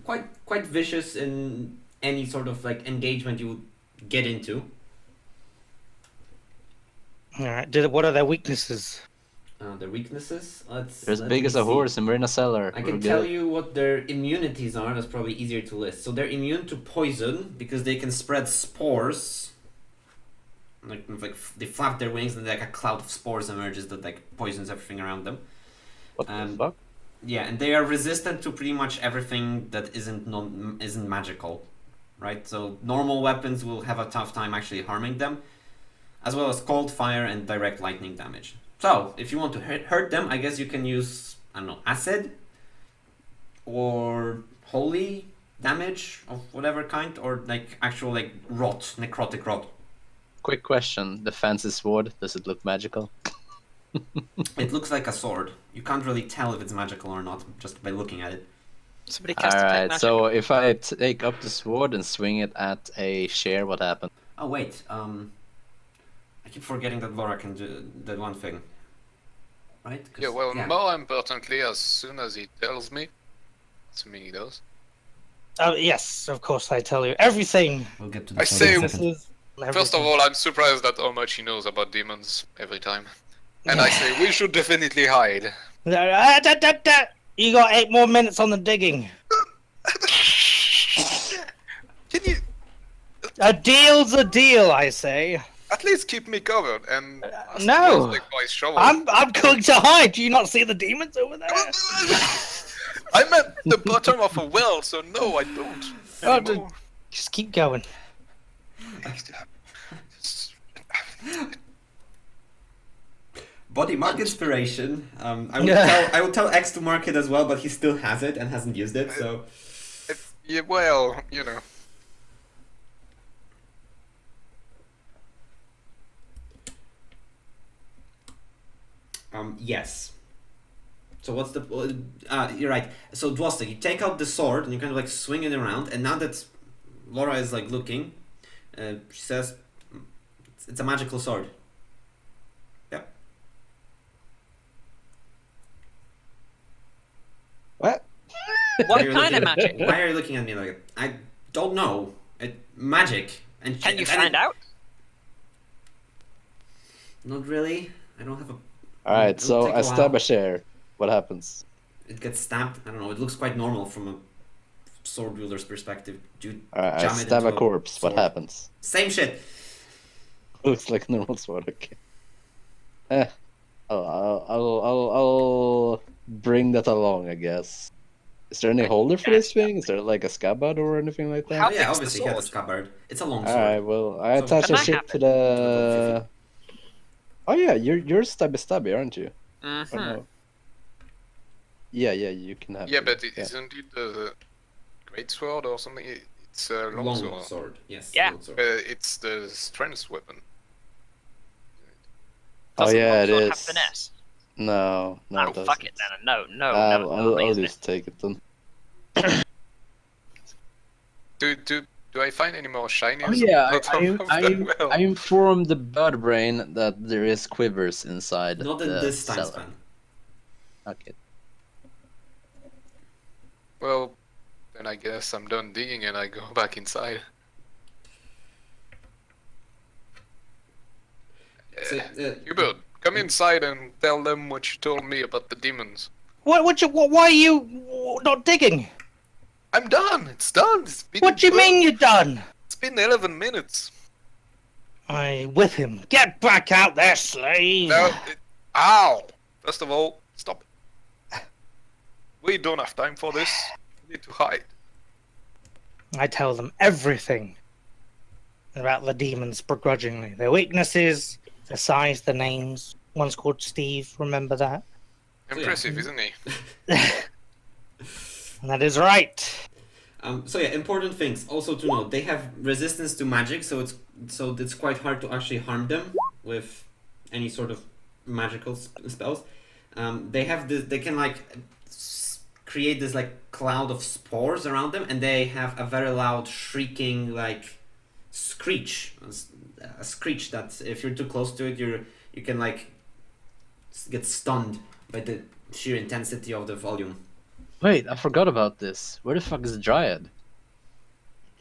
Quite vicious in any sort of like engagement you would get into. All right. What are their weaknesses? Their weaknesses. They're as big as a horse and we're in a cellar. I can tell you what their immunities are. That's probably easier to list. So they're immune to poison because they can spread spores. Like they flap their wings and like a cloud of spores emerges that like poisons everything around them. What the fuck? Yeah, and they are resistant to pretty much everything that isn't magical, right? So normal weapons will have a tough time actually harming them, as well as cold, fire, and direct lightning damage. So if you want to hurt them, I guess you can use, I don't know, acid or holy damage of whatever kind, or like actual like rot, necrotic rot. Quick question: the fancy sword, does it look magical? It looks like a sword. You can't really tell if it's magical or not just by looking at it. Somebody cast detect Alright, magic. so if I take up the sword and swing it at a share, what happens? Oh wait, I keep forgetting that Laura can do that one thing. Right? Yeah, well, more importantly, as soon as he tells me, assuming he does. Oh yes, of course. I tell you everything. We'll get to I say- Weaknesses, First of all, I'm surprised at how much he knows about demons every time. And I say, we should definitely hide. You got 8 more minutes on the digging. Can you A deal's a deal, I say. at least keep me covered and No. my shovel. I'm going to hide. Do you not see the demons over there? I'm at the bottom of a well, so no, I don't. Oh, anymore. Just keep going. Body mark inspiration. I will tell X to mark it as well, but he still has it and hasn't used it, so Yeah, well, you know. yes. So what's the you're right. So Dwostek, you take out the sword and you kind of like swing it around, and now that Laura is like looking, she says it's a magical sword. Yep. What? What Why are you kind of looking- magic? Why are you looking at me like that? I don't know. Magic. And Can you and find out? Not really. I don't have a. Alright, It'll so take I a stab while. a share. What happens? It gets stabbed. I don't know. It looks quite normal from a sword wielder's perspective. You Alright, I jam it stab a into corpse. What sword. happens? Same shit. Looks like a normal sword. Okay. I'll bring that along, I guess. Is there any holder for this thing? Is there like a scabbard or anything like that? How Oh, yeah, thick's the obviously he has a sword? scabbard. It's a long sword. Alright, well, I So- attach Can a I shit have to it? the. Oh yeah, you're stabby, aren't you? Or Mm-hmm. no? Yeah, you can have. Yeah, it. but isn't it the great sword or something? It's a long, sword. sword. Yes. Yeah. long sword. It's the strength weapon. Oh Doesn't yeah, it longsword have is. finesse? No, Oh, it doesn't. fuck it then. No, I'll leave it. just take it then. Do I find any more shinies? Oh yeah, at the bottom of the well? I informed the bird brain that there is quivers inside Not in the this time cellar. span. Okay. Well, then I guess I'm done digging and I go back inside. So, Hubert, come inside and tell them what you told me about the demons. Why are you not digging? I'm done. It's done. It's been What do you mean you're done? It's been 11 minutes. I with him. Get back out there, slave. No, ow! First of all, stop it. We don't have time for this. We need to hide. I tell them everything about the demons begrudgingly. Their weaknesses, their size, their names. One's called Steve, remember that? Impressive, isn't he? And that is right. So yeah, important things also to note. They have resistance to magic, so it's quite hard to actually harm them with any sort of magical spells. They have this. They can like create this like cloud of spores around them, and they have a very loud shrieking like screech, a screech that if you're too close to it, you can like get stunned by the sheer intensity of the volume. Wait, I forgot about this. Where the fuck is the Dryad?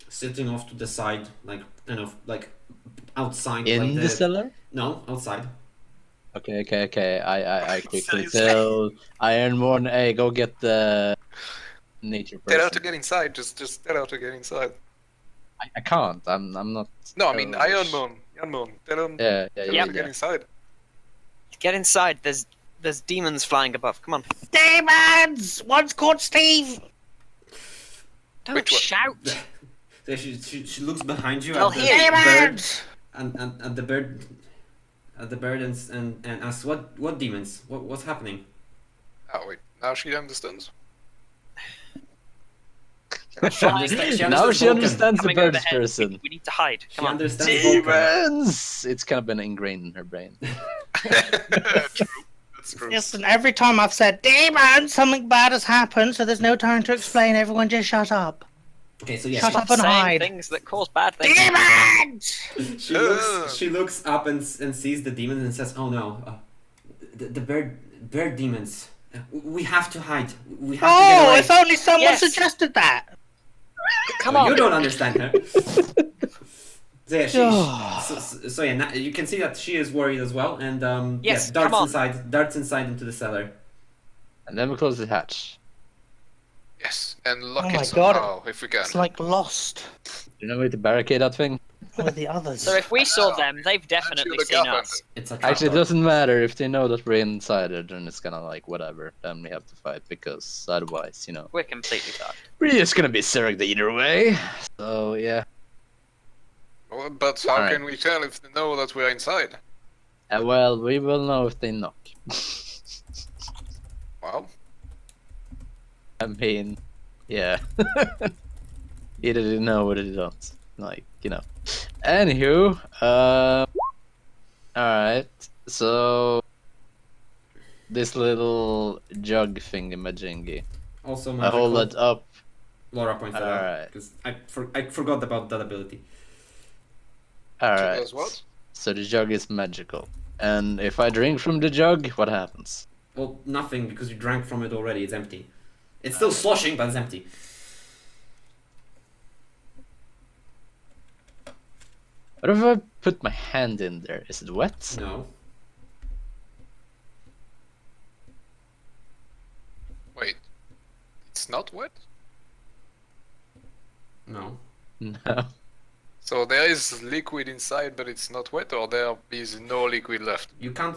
Sitting off to the side, like kind of like outside. In like the cellar? No, outside. Okay. I quickly tell Ironborn, hey, go get the nature Tell her to person. get inside. Just tell her to get inside. I can't. I'm not. No, I mean Ironborn. Tell him. Yeah. Tell her to get inside. Get inside. There's demons flying above. Come on. Demons! One's called Steve! Don't Which one? shout. So she looks behind you They'll at the hear bird Demons! and the bird and asks what demons? What's happening? Oh wait, now she understands. She understands Now she Vulcan. understands the Coming bird's overhead. person. We need to hide. She Come on. understands Vulcan. Demons! It's kind of been ingrained in her brain. True. That's true. Listen, every time I've said demons, something bad has happened, so there's no time to explain. Everyone just shut up. Okay, so yes, Shut up Stop and saying hide. things that cause bad things. Demons! she looks up and sees the demons and says, "Oh no, the bird demons. We have to hide. We have to get Oh, away." if only someone Yes. suggested that. Come Oh, on. you don't understand her. So yeah, so yeah, now you can see that she is worried as well, and Yes, yeah, come on. darts inside into the cellar. And then we close the hatch. Yes, and lock Oh my it God. somehow if we can. It's like Lost You know where to barricade that thing? with the others. So if we saw them, they've definitely the seen government. us. It's a Actually, it trapdoor. doesn't matter if they know that we're inside it, then it's gonna like whatever. Then we have to fight because otherwise, We're completely fucked. we're just gonna be served either way. So yeah. Well, but how Alright. can we tell if they know that we're inside? Well, we will know if they knock. Well, I mean, yeah. Either they know or they don't. Like, Anywho, alright. So this little jug thingamajingy. Also I magical. hold it up. Laura points that out Alright. because I forgot about that ability. Alright. does what? So the jug is magical. And if I drink from the jug, what happens? Well, nothing because you drank from it already. It's empty. It's still sloshing, but it's empty. What if I put my hand in there? Is it wet? No. Wait, it's not wet? No. No. So there is liquid inside, but it's not wet, or there is no liquid left? You can't.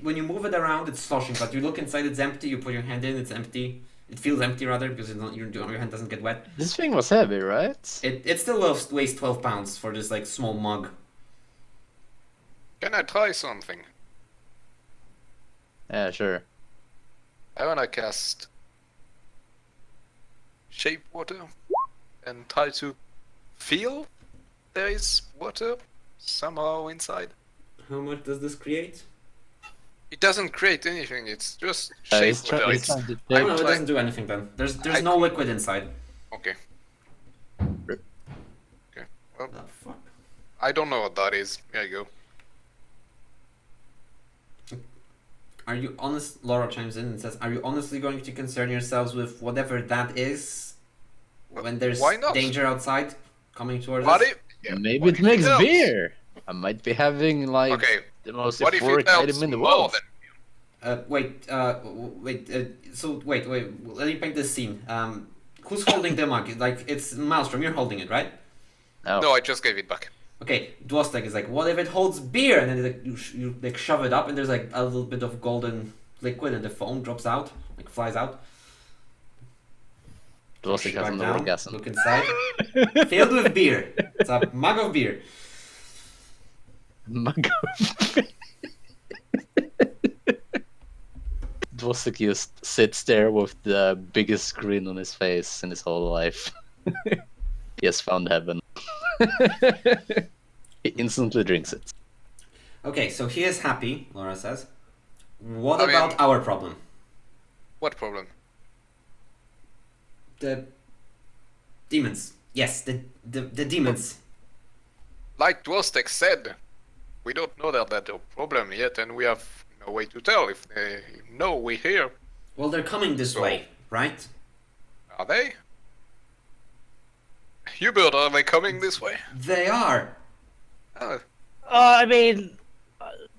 When you move it around, it's sloshing. But you look inside, it's empty. You put your hand in, it's empty. It feels empty rather because your hand doesn't get wet. This thing was heavy, right? It still weighs 12 pounds for this like small mug. Can I try something? Yeah, sure. I wanna cast shape water and try to feel there is water somehow inside. How much does this create? It doesn't create anything. It's just shape It's water. it's It's... trying to Oh, take- no, it like- doesn't do anything then. There's I- no liquid inside. Okay. Oh, fuck. I don't know what that is. There you go. Are you honest? Laura chimes in and says, "Are you honestly going to concern yourselves with whatever that is when there's Why not? danger outside coming towards What us?" if? Yeah, Maybe what it if makes helps? beer. I might be having like Okay. the most What if euphoric it helps item in the more world. than Wait. So wait. Let me paint this scene. Who's holding the mug? Like it's Maelstrom. You're holding it, right? No. No, I just gave it back. Okay. Dwostek is like, what if it holds beer? And then like, you like shove it up, and there's like a little bit of golden liquid, and the foam drops out, like flies out. Dwostik has Back an down, orgasm. look inside. Filled with beer. It's a mug of beer. Mug Dwostik just sits there with the biggest grin on his face in his whole life. He has found heaven. He instantly drinks it. Okay, so he is happy, Laura says. What I about mean- our problem? What problem? The demons. Yes, the demons. Like Dwostek said, we don't know that that's a problem yet, and we have no way to tell if they know we're here. Well, they're coming this So- way, right? Are they? Hubert, are they coming this way? They are. Oh, I mean,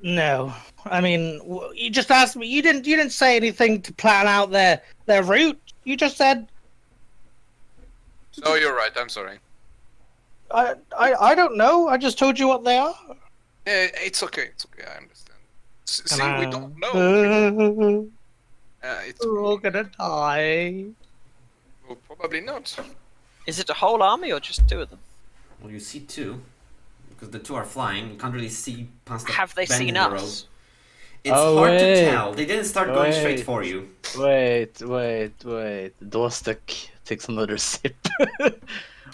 no. I mean, you just asked me. You didn't say anything to plan out their route. You just said, no, you're right. I'm sorry. I don't know. I just told you what they are. It's okay. It's okay. I understand. See, we don't know. It's We're all gonna die. well, probably not. Is it a whole army or just 2 of them? Well, you see 2. Because the 2 are flying. You can't really see past the Have they bend seen in the road. us? It's Oh, hard wait. to tell. They didn't start going straight Wait. for you. Wait. Dwostik takes another sip.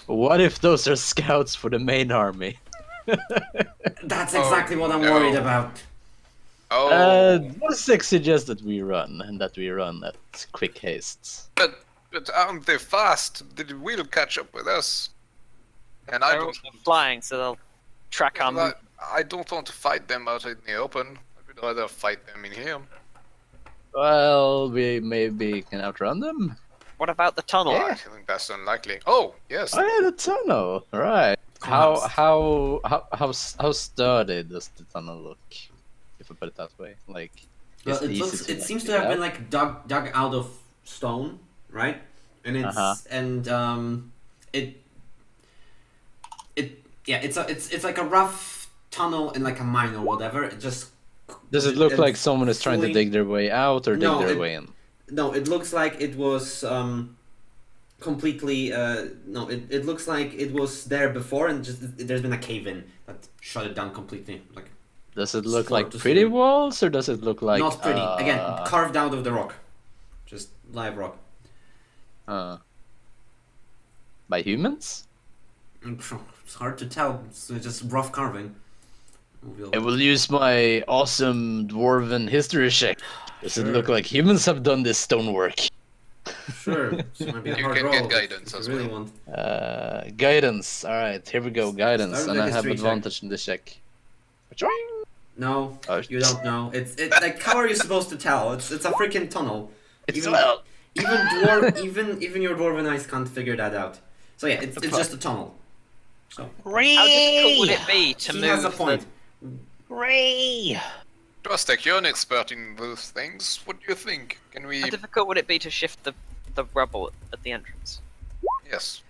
What if those are scouts for the main army? That's Oh, exactly what I'm no. worried about. Oh, Dwostik suggests that we run, and that we run at quick haste. but aren't they fast? They will catch up with us. And I They're don't. also flying, so they'll track our movement. I don't want to fight them out in the open. I would rather fight them in here. Well, we maybe can outrun them. What about the tunnel? I think that's unlikely. Oh, yes. Oh yeah, the tunnel. Right. Collapsed. How sturdy does the tunnel look? If I put it that way, like. Well, is it easy looks. to, It like, seems to dig have been out? like dug out of stone, right? And it's it's like a rough tunnel in like a mine or whatever. It just Does it look it's like someone is trying to fully- dig their way out or dig No, their it- way in? No, it looks like it was completely. No, it looks like it was there before, and just there's been a cave in that shut it down completely. Like Does it look floor like to pretty ceiling. walls or does it look like not pretty. Again, carved out of the rock, just live rock. By humans? It's hard to tell. It's just rough carving. I will use my awesome dwarven history check. Does it look like humans have done this stonework? Sure. This might be a You hard can roll get if guidance you as really well. want. Guidance. Alright, here we go. Guidance. Start with And the I have history check. advantage in this check. No, Oh, you don't know. It's like how are you supposed to tell? It's a freaking tunnel. It's Even- well. even your dwarven eyes can't figure that out. So yeah, it's just a tunnel. So How difficult would it be to he move has a point. Ray! Dwostek, you're an expert in those things. What do you think? Can we... How difficult would it be to shift the rubble at the entrance? Yes.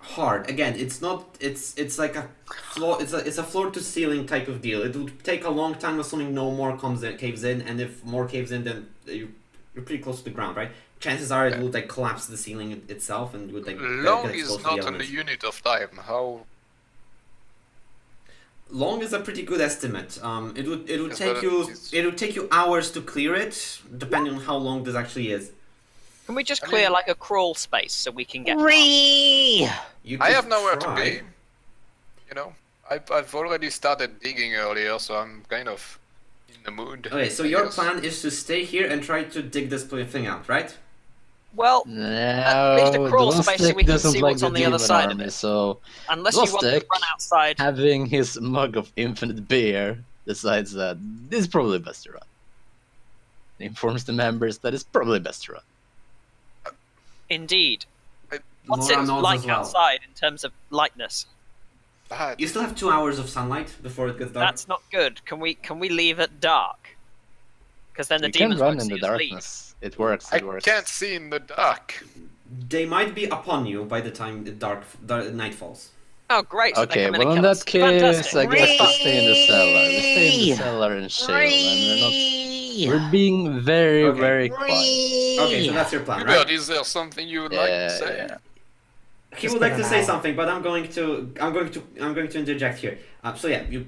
Hard. Again, it's not. It's like a floor. It's a floor to ceiling type of deal. It would take a long time, assuming no more caves in, and if more caves in, then you're pretty close to the ground, right? Chances are it would like collapse the ceiling itself and would like Long get is exposed to not the on a elements. unit of time. How... Long is a pretty good estimate. It would Yes, take but you it's- hours to clear it, depending on how long this actually is. Can we just I clear mean- like a crawl space so we can get? Ray! You I could have nowhere try. to be. You know, I've already started digging earlier, so I'm kind of in the mood. Okay, so I your guess. plan is to stay here and try to dig this thing out, right? Well, No, least a crawl space so Dwostik we can doesn't see like what's the on the other demon side of army, it. so unless you want to Dwostik run outside. having his mug of infinite beer decides that it's probably best to run. He informs the members that it's probably best to run. Indeed. What's Laura it nods like as well. outside in terms of lightness? Ah, You still have 2 hours of sunlight before it gets dark. That's not good. Can we leave it dark? Because then the You can demons run won't in see the us leave. darkness. It works. I It works. can't see in the dark. They might be upon you by the time the night falls. Oh, great! So they Okay, come in well and in kill that us. case, Fantastic. I guess we stay in the cellar. We stay in the Ray! cellar and chill, and we're not We're being very, Okay. very quiet. Okay, so that's your plan, Hubert, right? is there something you would like to say? Yeah. He It's would been like to an say hour. something, but I'm going to interject here. So yeah, you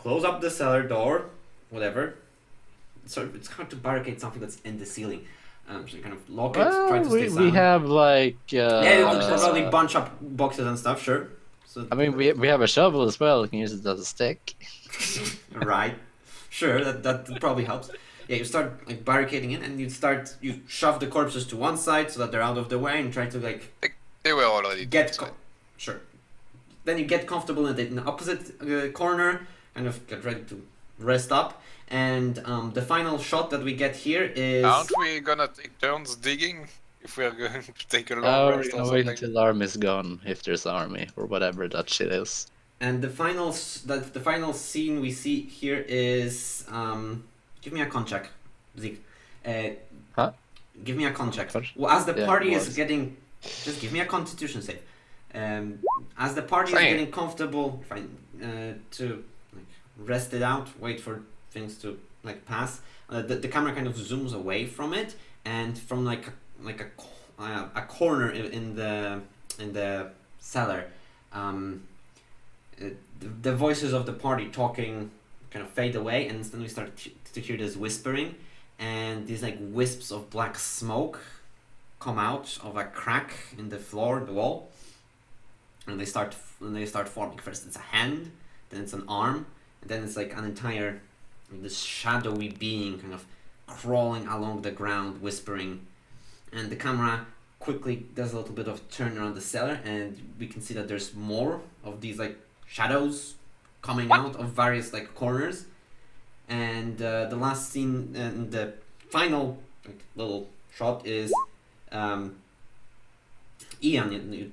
close up the cellar door, whatever. So it's hard to barricade something that's in the ceiling. So you kind of lock it, try Well, to stay we silent. have like. Yeah, you can probably bunch up boxes and stuff, sure. So I mean, we have a shovel as well. You can use it as a stick. right, sure, that probably helps. Yeah, you start like barricading in, and you shove the corpses to one side so that they're out of the way, and try to like They were already get dead. sure. Then you get comfortable in the opposite corner, kind of get ready to rest up. And the final shot that we get here is Aren't we gonna take turns digging if we're going to take a long We're rest or gonna wait something? until the army's gone, if there's army or whatever that shit is. and the final scene we see here is give me a con check, Zeke. Huh? Give me a con check. What? Well, as the Yeah, party is was. getting, just give me a Constitution save. As the party is Fine. getting comfortable, fine, to like rest it out, wait for things to like pass. The camera kind of zooms away from it, and from like a corner in the cellar, the voices of the party talking kind of fade away, and then we start to hear this whispering, and these like wisps of black smoke come out of a crack in the floor, the wall, and they start forming. First it's a hand, then it's an arm, and then it's like an entire this shadowy being kind of crawling along the ground, whispering. And the camera quickly does a little bit of turn around the cellar, and we can see that there's more of these like shadows coming out of various like corners. And the last scene and the final like, little shot is Ian. You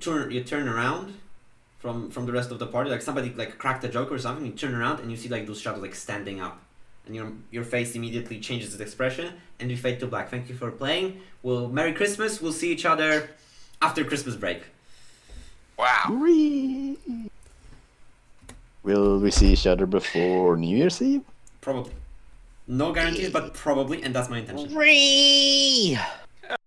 turn around from the rest of the party, like somebody like cracked a joke or something. You turn around and you see like those shadows like standing up, and your face immediately changes its expression, and you fade to black. Thank you for playing. Well, Merry Christmas. We'll see each other after Christmas break. Wow. Whee! Will we see each other before New Year's Eve? Probably. No guarantees, but probably, and that's my intention. Free!